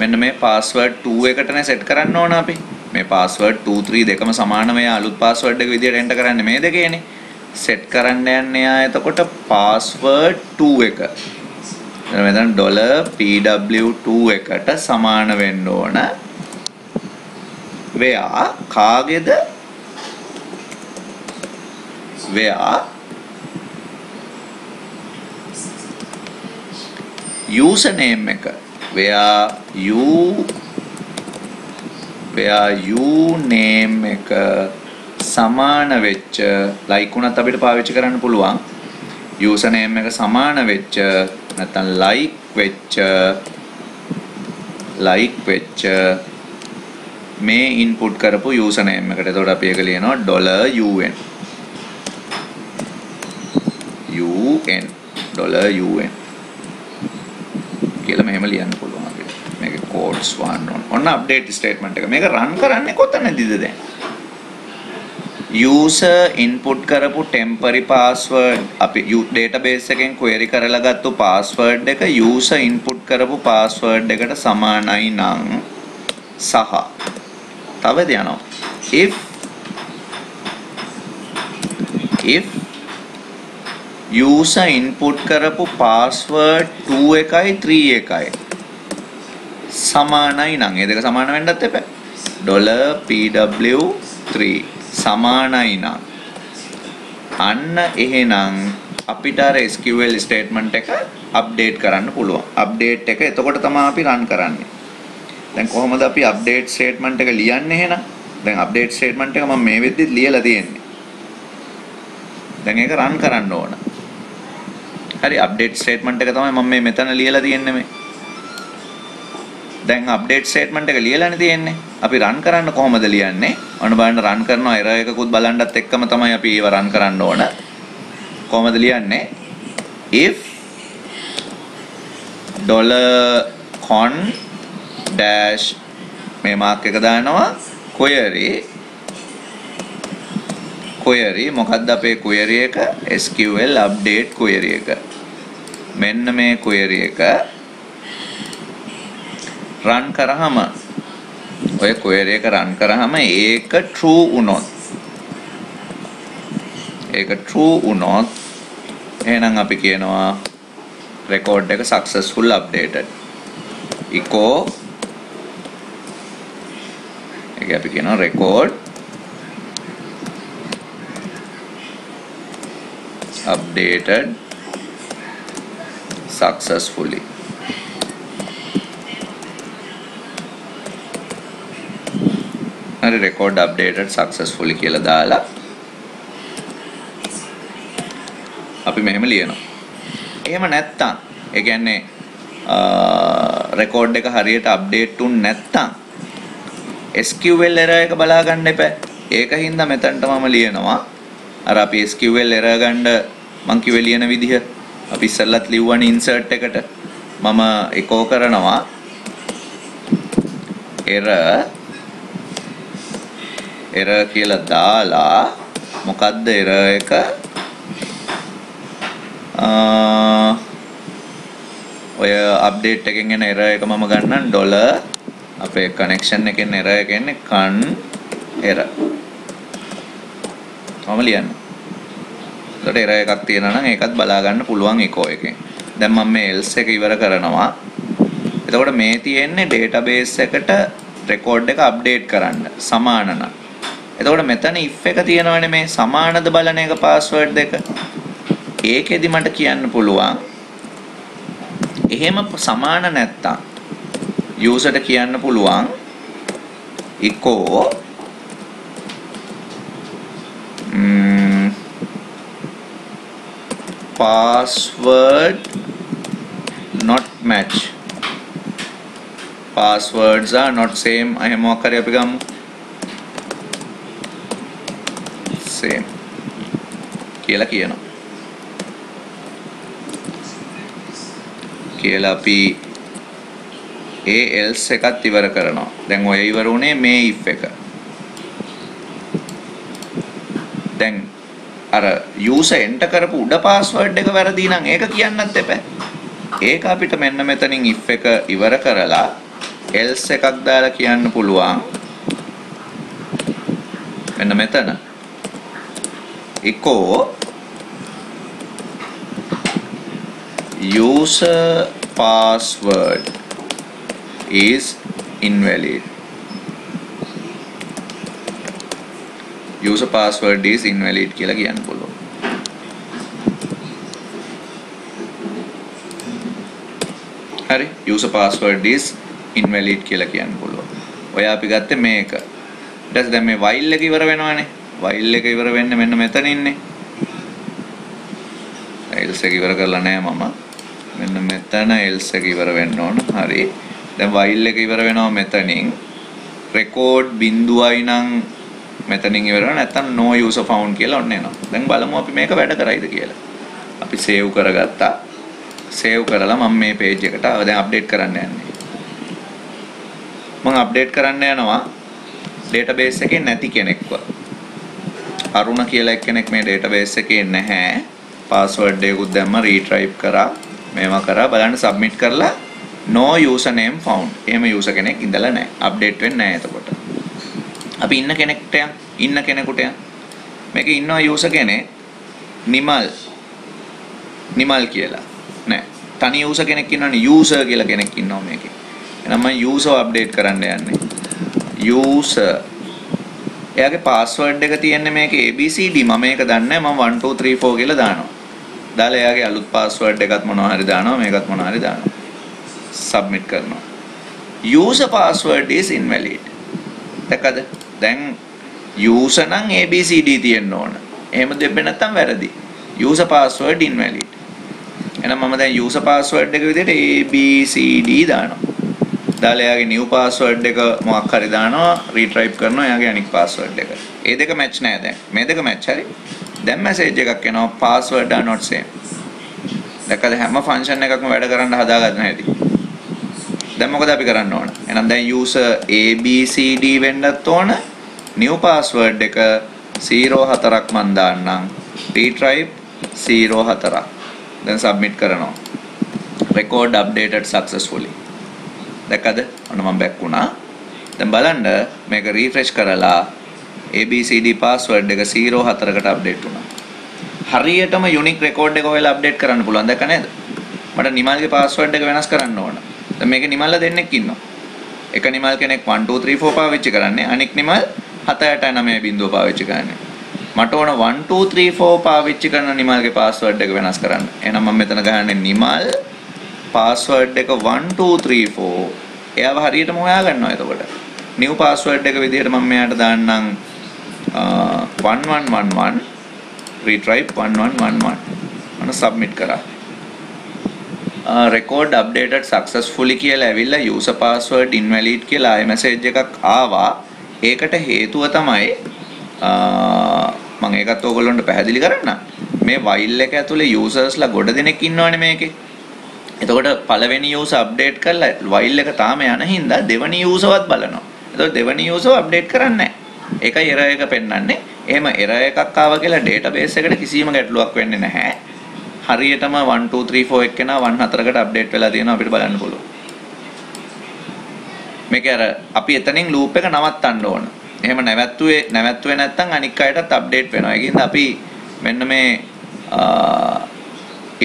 මෙන්න මේ password 2 එකටනේ set කරන්න ඕන අපි. මේ password 2 3 දෙකම සමාන මේ අලුත් password එක විදියට enter කරන්නේ මේ දෙකේනේ. set කරන්න යන්නේ ආ එතකොට password 2 එක. මෙතන $pw2 එකට සමාන වෙන්න ඕන. where කාගේද? where username එක where name එක සමාන වෙච්ච like උනත් අපිට පාවිච්චි කරන්න පුළුවන් username එක සමාන වෙච්ච නැත්නම් like වෙච්ච මේ input කරපු username එකට. එතකොට අපි ඒක ලියනවා $un කියලා මෙහෙම ලියන්න පුළුවන් අපිට. මේක codes one ඔන්න update statement එක. මේක run කරන්නේ කොතනදීද දැන්? user input කරපු temporary password අපි database එකෙන් query කරලා ගත්ත password එක user input කරපු password එකට සමානයි නම් සහ තව දෙනවා if user input කරපු password 2 එකයි 3 එකයි සමානයි නම් ඒ දෙක සමාන වෙන්නත් එපා. $pw3 සමානයි නම් අන්න එහෙනම් අපිට අර SQL statement එක update කරන්න පුළුවන්. update එක එතකොට තමයි අපි run කරන්නේ. දැන් කොහොමද අපි update statement එක ලියන්නේ එහෙනම්? දැන් update statement එක මම මේ වෙද්දිත් ලියලා තියෙන්නේ. දැන් ඒක run කරන්න ඕන. හරි update statement එක තමයි මම මේ මෙතන ලියලා තියෙන්නේ මේ. දැන් update statement එක ලියලානේ තියෙන්නේ. අපි run කරන්න කොහොමද ලියන්නේ? ඔන්න බලන්න run කරනවා error එකකුත් බලන්නත් එක්කම තමයි අපි ඒව run කරන්න ඕන. කොහොමද ලියන්නේ? if $con dash මේ මාක් එක දානවා query මොකක්ද අපේ query එක? SQL update query එක. මෙන්න මේ query එක run කරාම ඔය query එක run කරාම ඒක true වුණොත් එහෙනම් අපි කියනවා record එක successful updated. echo ඒක අපි කියනවා record updated successfully. හරි record updated successfully කියලා දාලා අපි මෙහෙම ලියනවා. එහෙම නැත්තම් ඒ කියන්නේ record එක හරියට update උන් නැත්තම් SQL error එක බලා ගන්න එපා. ඒකින්ද මෙතනට මම ලියනවා අර අපි SQL error ගන්න මං කිව්වේ ලියන විදිහ අපි ඉස්සෙල්ලත් ලිව්වනේ insert එකට මම echo කරනවා error කියලා දාලා මොකද්ද error එක ඔය අප්ඩේට් එකෙන් එන error එක මම ගන්නම් ඩොලර් අපේ කනෙක්ෂන් එකෙන් error එක එන්නේ කන් error මම ලියන්න. ඒකට error එකක් තියෙනවා නම් ඒකත් බලා ගන්න පුළුවන් echo එකෙන්. දැන් මම මේ else එක ඉවර කරනවා. එතකොට මේ තියෙන්නේ database එකට record එක update කරන්න සමාන නම්. එතකොට මෙතන if එක තියෙනවනේ මේ සමානද බලන එක password දෙක. ඒකෙදි මට කියන්න පුළුවන් එහෙම සමාන නැත්තම් user ට කියන්න පුළුවන් echo password not match. Passwords are not same. එහෙම මොකක් හරි අපි ගමු. same කියලා කියනවා. කියලා අපි else එකත් ඉවර කරනවා. දැන් ඔය ඉවර උනේ මේ if එක. දැන් අර user enter කරපු උඩ password එක වැරදි නම් ඒක කියන්නත් එපා. ඒක අපිට මෙන්න මෙතනින් if එක ඉවර කරලා else එකක් දාලා කියන්න පුළුවන්. මෙන්න මෙතන echo user password is invalid. User password is invalid කියලා කියන්න පුළුවන්. හරි user password is invalid කියලා කියන්න පුළුවන්. ඔය අපි ගත්තේ මේක. ඊට පස්සේ දැන් මේ while එක ඉවර වෙනවනේ. while එක ඉවර වෙන්නේ මෙන්න මෙතන ඉන්නේ. else එක ඉවර කරලා නැහැ මම. මෙන්න මෙතන else එක ඉවර වෙන්න ඕන. හරි. දැන් while එක ඉවර වෙනවා මෙතනින්. record බිඳුවයි නම් මෙතනින් ඉවර වෙනවා නැත්නම් no user found කියලා ඔන්න එනවා. දැන් බලමු අපි මේක වැඩ කරයිද කියලා. අපි save කරගත්තා. save කරලා මම මේ page එකට දැන් update කරන්න යන්නේ. මම update කරන්න යනවා database එකේ නැති කෙනෙක්ව. අරුණ කියලා එක්කෙනෙක් මේ database එකේ නැහැ. password එකකුත් දැම්ම retrieve කරා. මේවා කරා බලන්න submit කරලා no username found. එහෙම user කෙනෙක් ඉඳලා නැහැ. update වෙන්නේ නැහැ එතකොට. අපි ඉන්න කෙනෙකුට මේකේ ඉන්නවා user කෙනෙක් නිමල් කියලා නෑ තනි user කෙනෙක් ඉන්නවනේ user කියලා කෙනෙක් ඉන්නවා මේකේ එහෙනම් මම user අප්ඩේට් කරන්න යන්නේ user එයාගේ password එක තියෙන්නේ මේකේ abcd මම මේක දන්නේ නැහැ මම 1 2 3 4 කියලා දානවා දාලා එයාගේ අලුත් password එකත් මොනවා හරි දානවා මේකත් මොනවා හරි දානවා submit කරනවා user password is invalid දැක්කද දැන් user නම් abcd තියෙන්න ඕන. එහෙම දෙන්නේ නැත්නම් වැරදි. user password invalid. එහෙනම් මම දැන් user password එක විදිහට abcd දානවා. දාලා එයාගේ new password එක මොකක් හරි දානවා, retrieve කරනවා එයාගේ අනිත් password එක. ඒ දෙක match නෑ දැන්. මේ දෙක match හරි. දැන් message එකක් එනවා password are not same. දැක්කද හැම function එකක්ම වැඩ කරන්න හදාගන්න හැටි. දැන් මොකද අපි කරන්න ඕන? එහෙනම් දැන් user abcd වෙන්නත් ඕන. new password එක 04ක් මන් දාන්නම්. retrieve 04ක්. දැන් submit කරනවා. record updated successfully. දැක්කද? ඔන්න මම back වුණා. දැන් බලන්න මේක refresh කරලා abcd password එක 04කට update වුණා. හරියටම unique record එක හොයලා update කරන්න පුළුවන්. දැක්ක නේද? මට නිමල්ගේ password එක වෙනස් කරන්න ඕන. දැන් මේකේ නිමල්ලා දෙන්නෙක් ඉන්නවා. එක නිමල් කෙනෙක් 1 2 3 4 පාවිච්චි කරන්නේ. අනික් නිමල් 789 පාවිච්චි කරන්නේ. මට ඕන 1 2 3 4 පාවිච්චි කරන නිමල්ගේ password එක වෙනස් කරන්න. එහෙනම් මම මෙතන ගහන්නේ නිමල් password එක 1 2 3 4. එයාව හරියටම හොයා ගන්නවා එතකොට. new password එක විදිහට මම මෙයාට දාන්නම් 1111 retrieve 1111. මම submit කරා. record updated successfully කියලා ඇවිල්ලා user password invalid කියලා ආයෙ message එකක් ආවා. ඒකට හේතුව තමයි මම ඒකත් ඕගොල්ලන්ට පැහැදිලි කරන්නම්. මේ while එක ඇතුලේ usersලා ගොඩ දෙනෙක් ඉන්නවනේ මේකේ. එතකොට පළවෙනි යූසර් අප්ඩේට් කරලා while එක තාම යන හින්දා දෙවෙනි යූසර්වත් බලනවා. එතකොට දෙවෙනි යූසර් අප්ඩේට් කරන්නේ නැහැ. ඒකයි error එක පෙන්වන්නේ. එහෙම error එකක් ආවා කියලා database එකට කිසිම ගැටලුවක් වෙන්නේ නැහැ. හරියටම 1 2 3 4 එක්කෙනා 14කට අප්ඩේට් වෙලා තියෙනවා අපිට බලන්න පුළුවන්. මේක අර අපි එතනින් loop එක නවත්තන්න ඕන. එහෙම නැවැත්තුවේ නැත්නම් අනික් අයටත් අප්ඩේට් වෙනවා. ඒකින්ද අපි මෙන්න මේ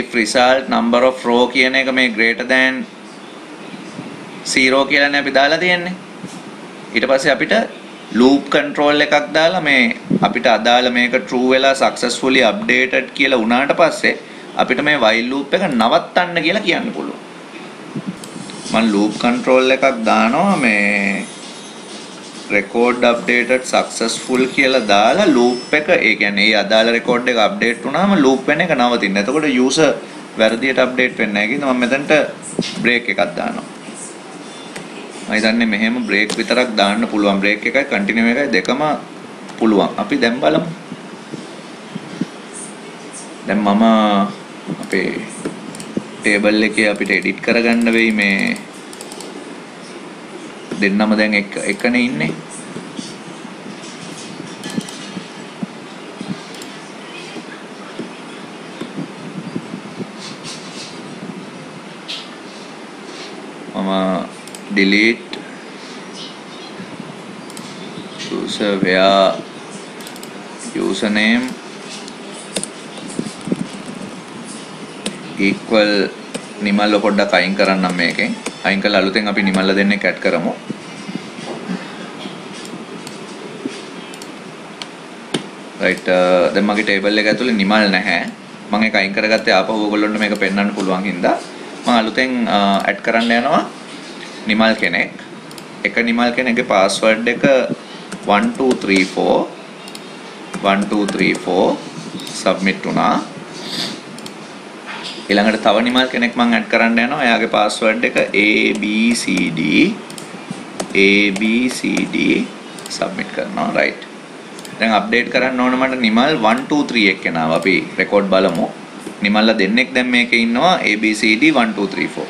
if result number of row කියන එක මේ greater than 0 කියලානේ අපි දාලා තියෙන්නේ. ඊට පස්සේ අපිට loop control එකක් දාලා මේ අපිට අදාළ මේක true වෙලා successfully updated කියලා වුණාට පස්සේ අපිට මේ while loop එක නවත්තන්න කියලා කියන්න පුළුවන්. මම loop control එකක් දානවා මේ record updated successful කියලා දාලා loop එක ඒ කියන්නේ ඒ අදාළ record එක update වුණාම loop වෙන එක නවතින්න. එතකොට user වැරදියට update වෙන්නේ නැහැ කියනවා. මම මෙතනට break එකක් දානවා. මම හිතන්නේ මෙහෙම break විතරක් දාන්න පුළුවන්. break එකයි continue එකයි දෙකම පුළුවන්. අපි දැන් බලමු. දැන් මම අපේ table එකේ අපිට edit කරගන්න වෙයි මේ දෙන්නම දැන් එකනේ ඉන්නේ. මම delete user where username equal නිමල්ව පොඩ්ඩක් අයින් කරන්නම් මේකෙන්. අයින් කළා අලුතෙන් අපි නිමල්ල දෙන්නෙක් ඇඩ් කරමු. right දැන් මගේ table එක ඇතුලේ නිමල් නැහැ. මම ඒක අයින් කරගත්තේ ආපහු ඔයගොල්ලන්ට මේක පෙන්වන්න පුළුවන් හින්දා මම අලුතෙන් ඇඩ් කරන්න යනවා නිමල් කෙනෙක්. එක නිමල් කෙනෙක්ගේ password එක 1234 submit වුණා. ඊළඟට තව නිමල් කෙනෙක් මම ඇඩ් කරන්න යනවා. එයාගේ password එක abcd submit කරනවා. right දැන් අප්ඩේට් කරන්න ඕන මට නිමල් 1 2 3 එක්කෙනාව අපි රෙකෝඩ් බලමු. නිමල්ලා දෙන්නෙක් දැන් මේකේ ඉන්නවා abcd 1 2 3 4.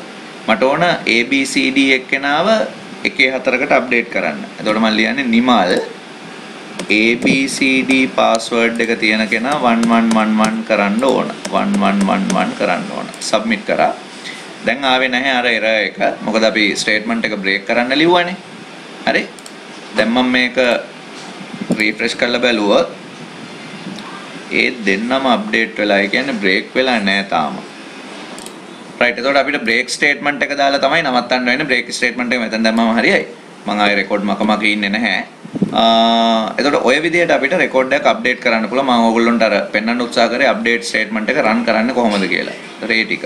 මට ඕන abcd එක්කෙනාව 1 4කට අප්ඩේට් කරන්න. එතකොට මම ලියන්නේ නිමල් abcd password එක තියෙන කෙනා 1111 කරන්න ඕන. 1111 කරන්න ඕන. submit කරා. දැන් ආවේ නැහැ අර error එක. මොකද අපි statement එක break කරන්න ලිව්වනේ. හරි? දැන් මම මේක refresh කරලා බැලුවොත් ඒ දෙන්නම අප්ඩේට් වෙලා. ඒ කියන්නේ break වෙලා නැහැ තාම. right එතකොට අපිට break statement එක දාලා තමයි නවත්තන්න වෙන්නේ. break statement එක මෙතන දැම්මම හරියයි. මම ආයේ record මකමක ඉන්නේ නැහැ. එතකොට ඔය විදිහට අපිට record එකක් update කරන්න පුළුවන්. මම ඕගොල්ලොන්ට අර පෙන්වන්න උත්සාහ කරේ update statement එක run කරන්න කොහොමද කියලා. ඒතර ඒ ටික.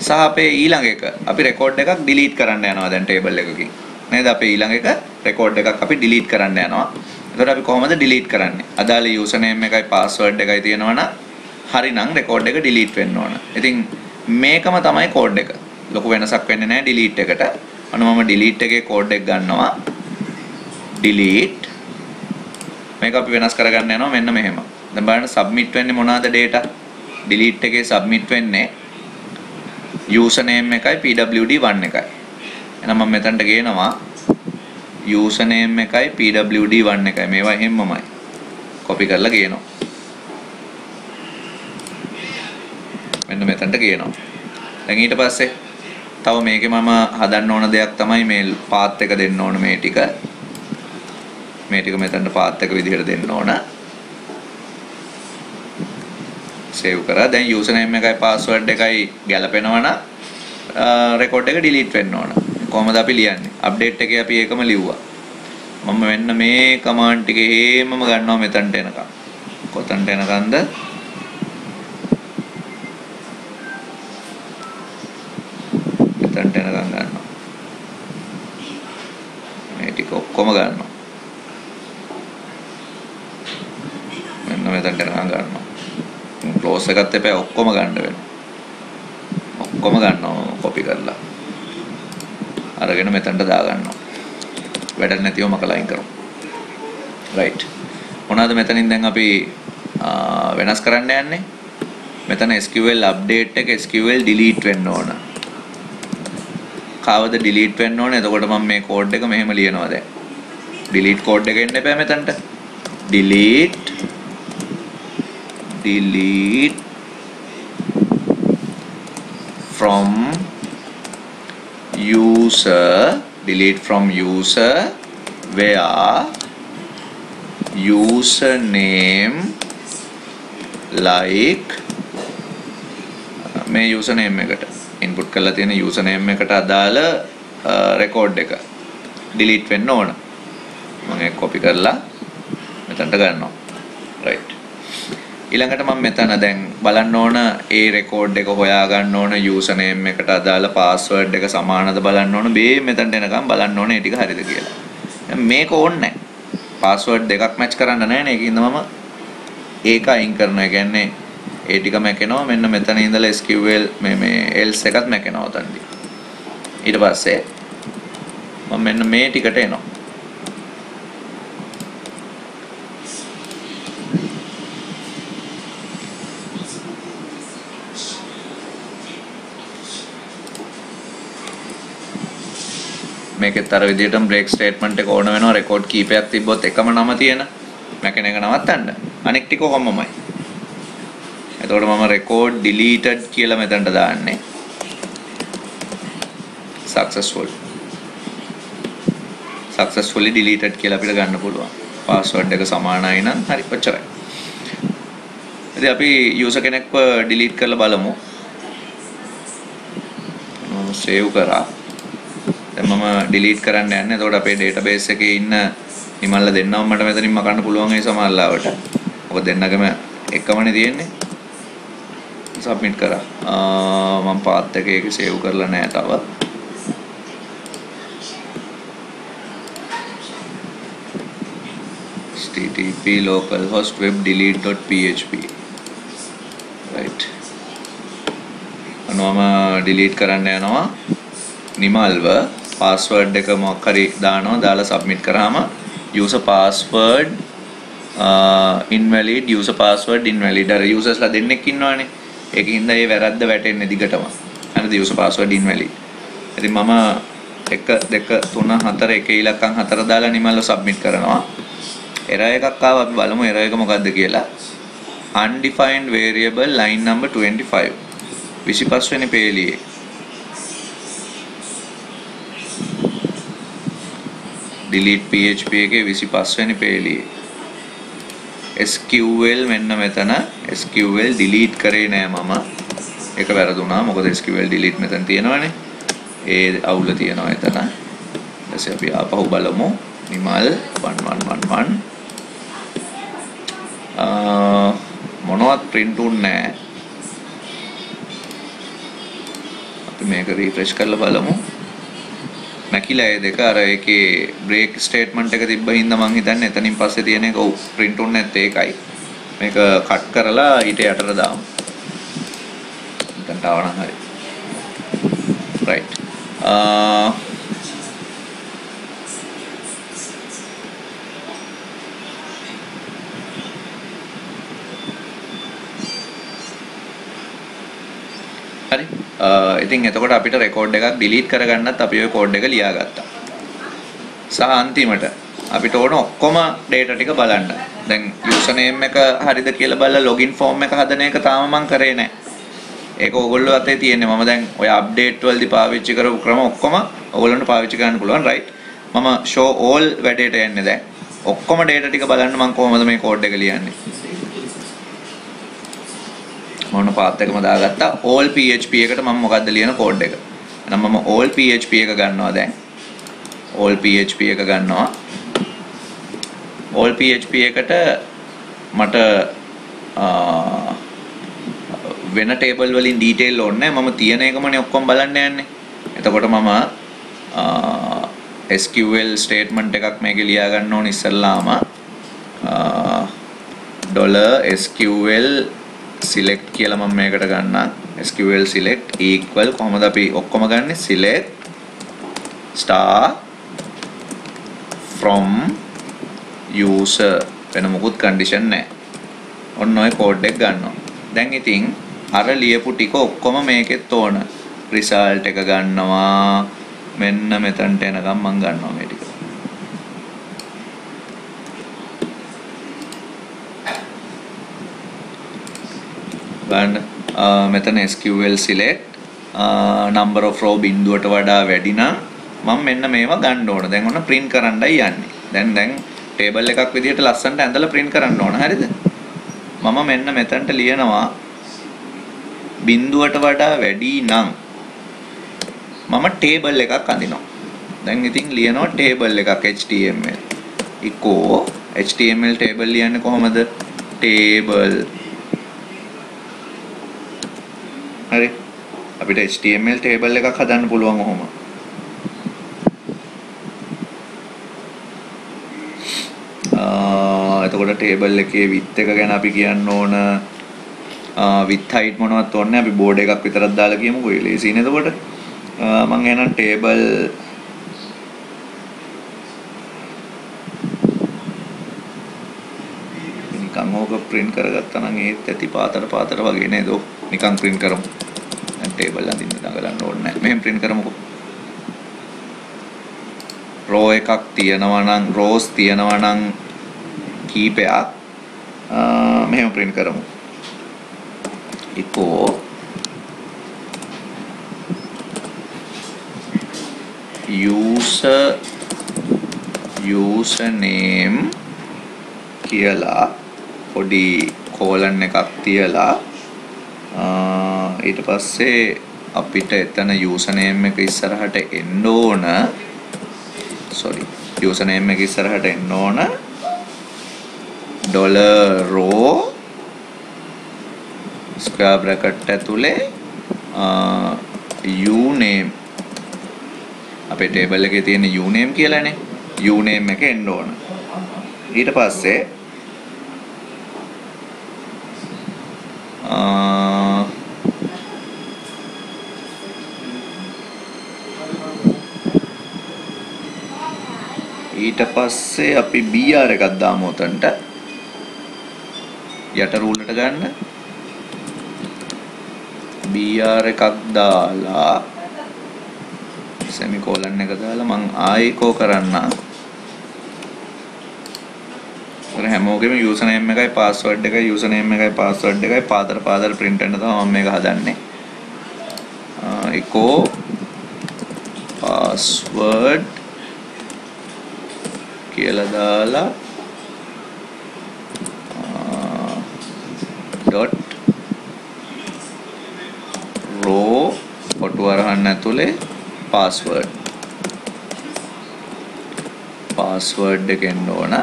සහ අපේ ඊළඟ එක අපි record එකක් delete කරන්න යනවා දැන් table එකකින්. නේද? අපේ ඊළඟ එක record එකක් අපි delete කරන්න යනවා. එතකොට අපි කොහොමද delete කරන්නේ? අදාළ username එකයි password එකයි තියෙනවනම් හරිනම් record එක delete වෙන්න ඕන. ඉතින් මේකම තමයි code එක. ලොකු වෙනසක් වෙන්නේ නැහැ delete එකට. අන්න මම delete එකේ code එක ගන්නවා. delete මේක අපි වෙනස් කරගන්න යනවා මෙන්න මෙහෙම. දැන් බලන්න submit වෙන්නේ මොනවාද data? delete එකේ submit වෙන්නේ username එකයි pwd1 එකයි. එහෙනම් මම මෙතනට ගේනවා username එකයි pwd1 එකයි. මේවා එහෙමමයි. copy කරලා ගේනවා. මෙන්න මෙතනට ගේනවා. දැන් ඊට පස්සේ තව මේකේ මම හදන්න ඕන දෙයක් තමයි මේ path එක දෙන්න ඕන මේ ටික. මේ ටික මෙතනට path එක විදිහට දෙන්න ඕන. save කරා. දැන් username එකයි password එකයි ගැලපෙනවා නම් record එක delete වෙන්න ඕන. කොහොමද අපි ලියන්නේ? update එකේ අපි ඒකම ලිව්වා. මම මෙන්න මේ command ටික හේමම ගන්නවා මෙතනට එනකම්. කොතනට එනකන්ද? මෙතනට එනකම් ගන්නවා. මේ ටික ඔක්කොම ගන්නවා. මෙන්න මෙතනට එනකම් ගන්නවා. close එකත් එපා ඔක්කොම ගන්න වෙනවා. ඔක්කොම ගන්නවා copy කරලා. අරගෙන මෙතනට දා ගන්නවා. වැඩක් නැතිව මකලා අයින් කරමු. right. මොනවාද මෙතනින් දැන් අපි වෙනස් කරන්න යන්නේ? මෙතන SQL update එක SQL delete වෙන්න ඕන. කාවද delete වෙන්න ඕනේ. එතකොට මම මේ කෝඩ් එක මෙහෙම ලියනවා දැන්. delete කෝඩ් එක එන්න එපා මෙතනට. delete from user where username like මේ username එකට input කරලා තියෙන username එකට අදාළ record එක delete වෙන්න ඕන. මම ඒක copy කරලා මෙතනට ගන්නවා. right. ඊළඟට මම මෙතන දැන් බලන්න ඕන ඒ record එක හොයා ගන්න ඕන username එකට අදාළ password එක සමානද බලන්න ඕන. මේ මෙතනට එනකම් බලන්න ඕන ඒ ටික හරිද කියලා. දැන් මේක ඕනේ නැහැ. password දෙකක් match කරන්න නැහැ නේ. ඒකින්ද මම ඒක අයින් කරනවා. ඒ කියන්නේ ඒ ටික මැකෙනවා. මෙන්න මෙතන ඉඳලා SQL මේ else එකත් මැකෙනවා උතනදී. ඊට පස්සේ මම මෙන්න මේ ටිකට එනවා. මේකෙත් අර විදිහටම break statement එක ඕන වෙනවා. record කීපයක් තිබ්බොත් එකම නම තියෙන මැකෙන එක නවත්තන්න. අනෙක් ටික කොහොමමයි. එතකොට මම record deleted කියලා මෙතනට දාන්නේ. successfully deleted කියලා අපිට ගන්න පුළුවන්. password එක සමානයි නම් හරි ඔච්චරයි. ඉතින් අපි user කෙනෙක්ව delete කරලා බලමු. මම save කරා. දැන් මම delete කරන්න යන්නේ. එතකොට අපේ database එකේ ඉන්න නිමල්ල දෙන්නම මට මෙතනින් මකන්න පුළුවන් ඒ සමහරලාවට. මොකද දෙන්නගම එකමනේ තියෙන්නේ. submit කරා. මම path එක ඒක save කරලා නැහැ තව. http localhost web delete.php right. මම delete කරන්න යනවා. නිමල්ව password එක මොකක් හරි දානවා. දාලා submit කරාම user password invalid අර usersලා දෙන්නෙක් ඉන්නවනේ. ඒකින්ද ඒ වැරද්ද වැටෙන්නේ දිගටම. හරිද? user password invalid. ඉතින් මම 1 2 3 4 එක ඉලක්කම් 4 දාලා නිමල්ව submit කරනවා. error එකක් ආවා. අපි බලමු error එක මොකද්ද කියලා. undefined variable line number 25 25 වෙනි පේලියේ delete php එකේ 25 වෙනි පේලියේ SQL මෙන්න මෙතන SQL delete කරේ නෑ මම. ඒක වැරදුනා. මොකද SQL delete මෙතන තියෙනවනේ. ඒ අවුල තියෙනවා එතන. ඊට අපි ආපහු බලමු. නිමල් 1111 මොනවත් print උන්නේ නෑ. අපි මේක refresh කරලා බලමු. නැකිලා ඒ දෙක අර ඒකේ break statement එක තිබ්බ හින්දා මං හිතන්නේ එතනින් පස්සේ තියෙන එක print උන්නේ නැත්තේ ඒකයි. මේක cut කරලා ඊට යටට දාමු. දැන් තාවනම් හරි. right. හරි. ඉතින් එතකොට අපිට රෙකෝඩ් එකක් ඩිලීට් කරගන්නත් අපි ওই කෝඩ් එක ලියාගත්තා. සහ අන්තිමට අපිට ඕන ඔක්කොම data ටික බලන්න. දැන් username එක හරිද කියලා බලලා login form එක හදන එක තාම මම කරේ නැහැ. ඒක ඕගොල්ලෝ අතේ තියෙන්නේ. මම දැන් ඔය update වලදී පාවිච්චි කරපු ක්‍රම ඔක්කොම ඕගොල්ලන්ට පාවිච්චි කරන්න පුළුවන්. right. මම show all වැඩේට යන්නේ දැන්. ඔක්කොම data ටික බලන්න මම කොහොමද මේ කෝඩ් එක ලියන්නේ. මොන පාත් එකම දාගත්තා. all php එකට මම මොකද්ද ලියන කෝඩ් එක. එහෙනම් මම all php එක ගන්නවා දැන්. all php එක ගන්නවා. all php එකට මට වෙන table වලින් detail ඕනේ නැහැ. මම තියෙන එකමනේ ඔක්කොම බලන්න යන්නේ. එතකොට මම SQL statement එකක් මේකේ ලියා ගන්න ඕනේ ඉස්සල්ලාම. $SQL select කියලා මම මේකට ගන්නම්. SQL select equal කොහොමද අපි ඔක්කොම ගන්නෙ? select star from user වෙන මොකුත් condition නැහැ. ඔන්න ඔය code එක ගන්නවා. දැන් ඉතින් අර ලියපු ටික ඔක්කොම මේකෙත් ඕන. result එක ගන්නවා, මෙන්න මෙතනට එනකම් මම ගන්නවා මේ ටික. ගන්න මෙතන SQL select number of row බිඳුවට වඩා වැඩි නම් මම මෙන්න මේවා ගන්න ඕන. දැන් ඔන්න print කරන්නයි යන්නේ. දැන් table එකක් විදිහට ලස්සනට ඇඳලා print කරන්න ඕන. හරිද? මම මෙන්න මෙතනට ලියනවා බිඳුවට වඩා වැඩි නම් මම table එකක් අඳිනවා. දැන් ඉතින් ලියනවා table එකක් HTML. echo HTML table ලියන්නේ කොහමද? table. හරි. අපිට HTML table එකක් හදන්න පුළුවන් ඔහොම. එතකොට table එකේ width එක ගැන අපි කියන්න ඕන width height මොනවත් ඕනේ නැහැ. අපි board එකක් විතරක් දාලා කියමුකෝ. ඒ ලේසියිනේ එතකොට. මම එහෙනම් table නිකන් ඕක print කරගත්තා නම් ඒත් ඇති පාතර වගේ නේද? නිකන් print කරමු. දැන් table අඳින්න දඟලන්න ඕනේ නැහැ. මෙහෙම print කරමුකෝ. row එකක් තියෙනවා නම් rows තියෙනවා නම් කීපයක් මෙහෙම print කරමු. echo username කියලා පොඩි colon එකක් තියලා ඊට පස්සේ අපිට එතන username එක ඉස්සරහට එන්න ඕන username එක ඉස්සරහට එන්න ඕන $row square bracket ඇතුලේ uname අපේ table එකේ තියෙන uname කියලානේ uname එක එන්න ඕන. ඊට පස්සේ අපි br එකක් දාමු උතන්ට යට රූල් එකට ගන්න br එකක් දාලා semicolon එක දාලා මං ආයෙ කෝ කරන්න අර හැමෝගෙම username එකයි password එකයි username එකයි password එකයි පාදර print වෙන්න තමයි මම මේක හදන්නේ echo password කියලා දාලා dot row කොටු අරහන්න ඇතුලේ password එක එන්න ඕන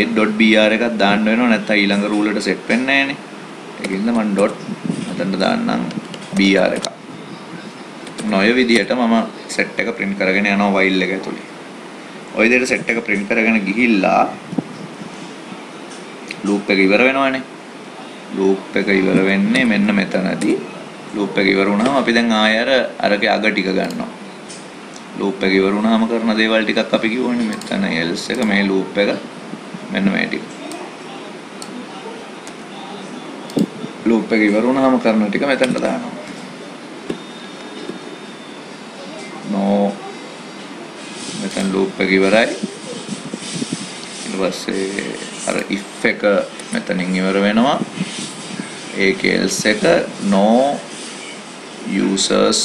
8.br එකක් දාන්න වෙනවා නැත්නම් ඊළඟ රූල් එකට සෙට් වෙන්නේ නැහනේ ඒකින්ද මම dot මෙතනට දාන්නම් br එක නොය විදිහට මම set එක print කරගෙන යනවා file එක ඇතුලේ ඔය විදිහට set එක print කරගෙන ගිහිල්ලා loop එක ඉවර වෙනවානේ loop එක ඉවර වෙන්නේ මෙන්න මෙතනදී loop එක ඉවර වුණාම අපි දැන් ආයෙ අරගේ අග ටික ගන්නවා loop එක ඉවර වුණාම කරන දේවල් ටිකක් අපි කියවන්නේ මෙතන else එක මේ loop එක මෙන්න මේ ටික loop එක ඉවර වුණාම කරන ටික මෙතනට දානවා no මෙතන loop එක ඉවරයි ඊට පස්සේ අර if එක මෙතනින් ඉවර වෙනවා ඒකේ else එක no users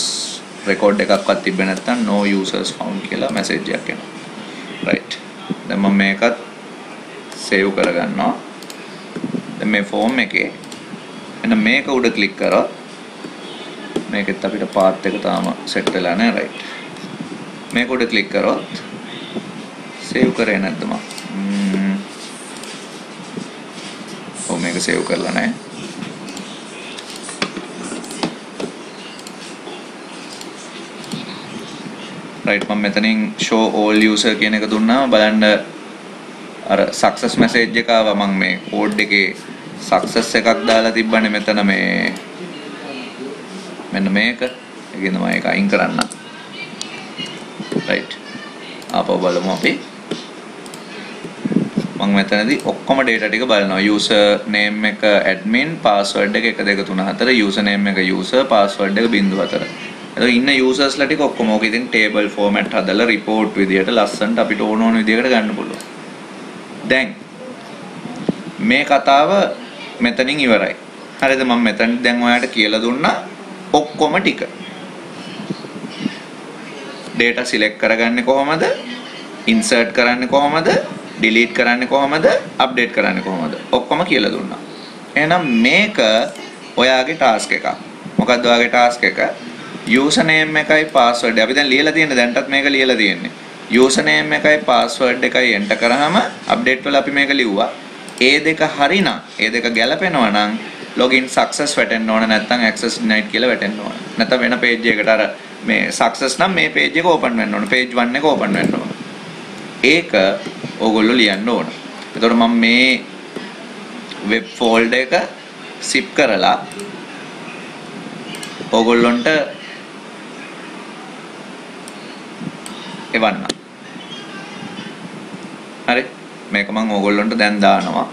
record එකක්වත් තිබ්බේ නැත්නම් no users found කියලා message එකක් එනවා right දැන් මම මේකත් save කරගන්නවා දැන් මේ form එකේ එන්න මේක උඩ click කරා මේකෙත් අපිට path එක තාම set වෙලා නැහැ right මේක උඩ click කරොත් save කරේ නැද්ද මම ඔව් මේක save කරලා නැහැ right මම මෙතනින් show all user කියන එක දුන්නාම බලන්න අර success message එක ආවා මම මේ code එකේ success එකක් දාලා තිබ්බනේ මෙතන මේ මෙන්න මේක ඒකෙන්ද මම ඒක අයින් කරන්න right ආපහු බලමු අපි මම මෙතනදී ඔක්කොම data ටික බලනවා user name එක admin password එක 1 2 3 4 user name එක user password එක 0.4 එතකොට ඉන්න users ලා ටික ඔක්කොම ඕක ඉතින් table format හදලා report විදියට ලස්සනට අපිට ඕන විදියකට ගන්න පුළුවන්. දැන් මේ කතාව මෙතනින් ඉවරයි. හරිද? මම මෙතන දැන් ඔයාලට කියලා දුන්නා ඔක්කොම ටික. data select කරගන්නේ කොහොමද? insert කරන්නේ කොහොමද? delete කරන්නේ කොහොමද? update කරන්නේ කොහොමද? ඔක්කොම කියලා දුන්නා. එහෙනම් මේක ඔයාගේ task එකක්. මොකක්ද ඔයාගේ task එක? username එකයි password. අපි දැන් ලියලා තියෙන්නේ දැන්ටත් මේක ලියලා තියෙන්නේ. username එකයි password එකයි enter කරාම update වල අපි මේක ලිව්වා. ඒ දෙක හරිනම් ඒ දෙක ගැලපෙනවා නම් login success වැටෙන්න ඕන නැත්නම් access denied කියලා වැටෙන්න ඕන. නැත්නම් වෙන page එකකට අර මේ success නම් මේ page එක open වෙන්න ඕන. page 1 එක open වෙන්න ඕන. ඒක ඕගොල්ලෝ ලියන්න ඕන. එතකොට මම මේ web folder එක zip කරලා ඕගොල්ලොන්ට එවන්න. හරි. මේක මම ඕගොල්ලොන්ට දැන් දානවා.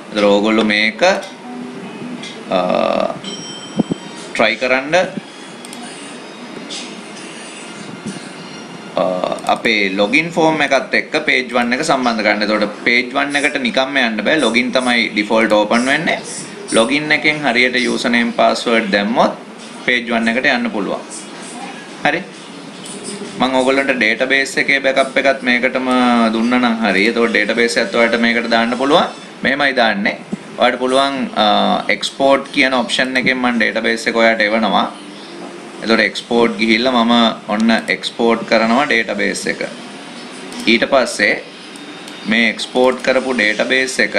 ඒතර ඕගොල්ලෝ මේක try කරන්න අපේ login form එකත් එක්ක page 1 එක සම්බන්ධ කරන්න. එතකොට page 1 එකට නිකම්ම යන්න බෑ. login තමයි default open වෙන්නේ. login එකෙන් හරියට username password දැම්මොත් page 1 එකට යන්න පුළුවන්. හරි. මම ඕගොල්ලන්ට database එකේ backup එකත් මේකටම දුන්නා නම් හරි. එතකොට database එකත් ඔයාලට මේකට දාන්න පුළුවන්. මෙහෙමයි දාන්නේ. ඔයාලට පුළුවන් export කියන option එකෙන් මම database එක ඔයාලට එවනවා. එතකොට export ගිහිල්ලා මම ඔන්න export කරනවා database එක. ඊට පස්සේ මේ export කරපු database එක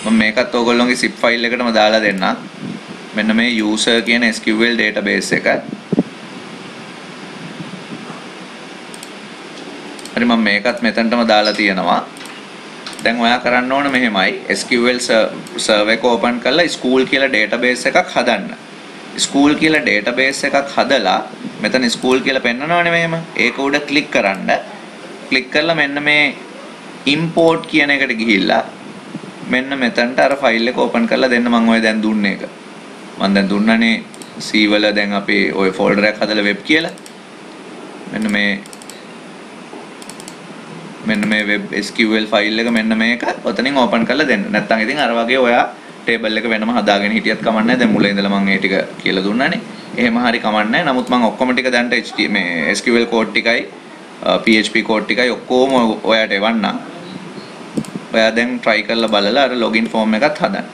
මම මේකත් ඕගොල්ලෝගේ zip file එකටම දාලා දෙන්නම්. මෙන්න මේ user කියන SQL database එක. හරි මම මේකත් මෙතනටම දාලා තියෙනවා. දැන් ඔයා කරන්න ඕන මෙහෙමයි SQL server එක open කරලා school කියලා database එකක් හදන්න. school කියලා database එකක් හදලා මෙතන school කියලා පෙන්නනවනේ මෙහෙම. ඒක උඩ click කරන්න. click කරලා මෙන්න මේ import කියන එකට ගිහිල්ලා මෙන්න මෙතනට අර file එක open කරලා දෙන්න මම ඔය දැන් දුන්නේ එක. මම දැන් දුන්නනේ C වල දැන් අපේ ඔය folder එකක් හදලා web කියලා. මෙන්න මේ web SQL file එක මෙන්න මේක ඔතනින් open කරලා දෙන්න. නැත්නම් ඉතින් අර වගේ ඔයා table එක වෙනම හදාගෙන හිටියත් කමක් නැහැ. දැන් මුලින් ඉඳලා මම ඒ ටික කියලා දුන්නානේ. එහෙම හරි කමක් නැහැ. නමුත් මම ඔක්කොම ටික දැන්ට මේ SQL code ටිකයි PHP code ටිකයි ඔක්කොම ඔයාට එවන්නම්. ඔයා දැන් try කරලා බලලා අර login form එකත් හදන්න.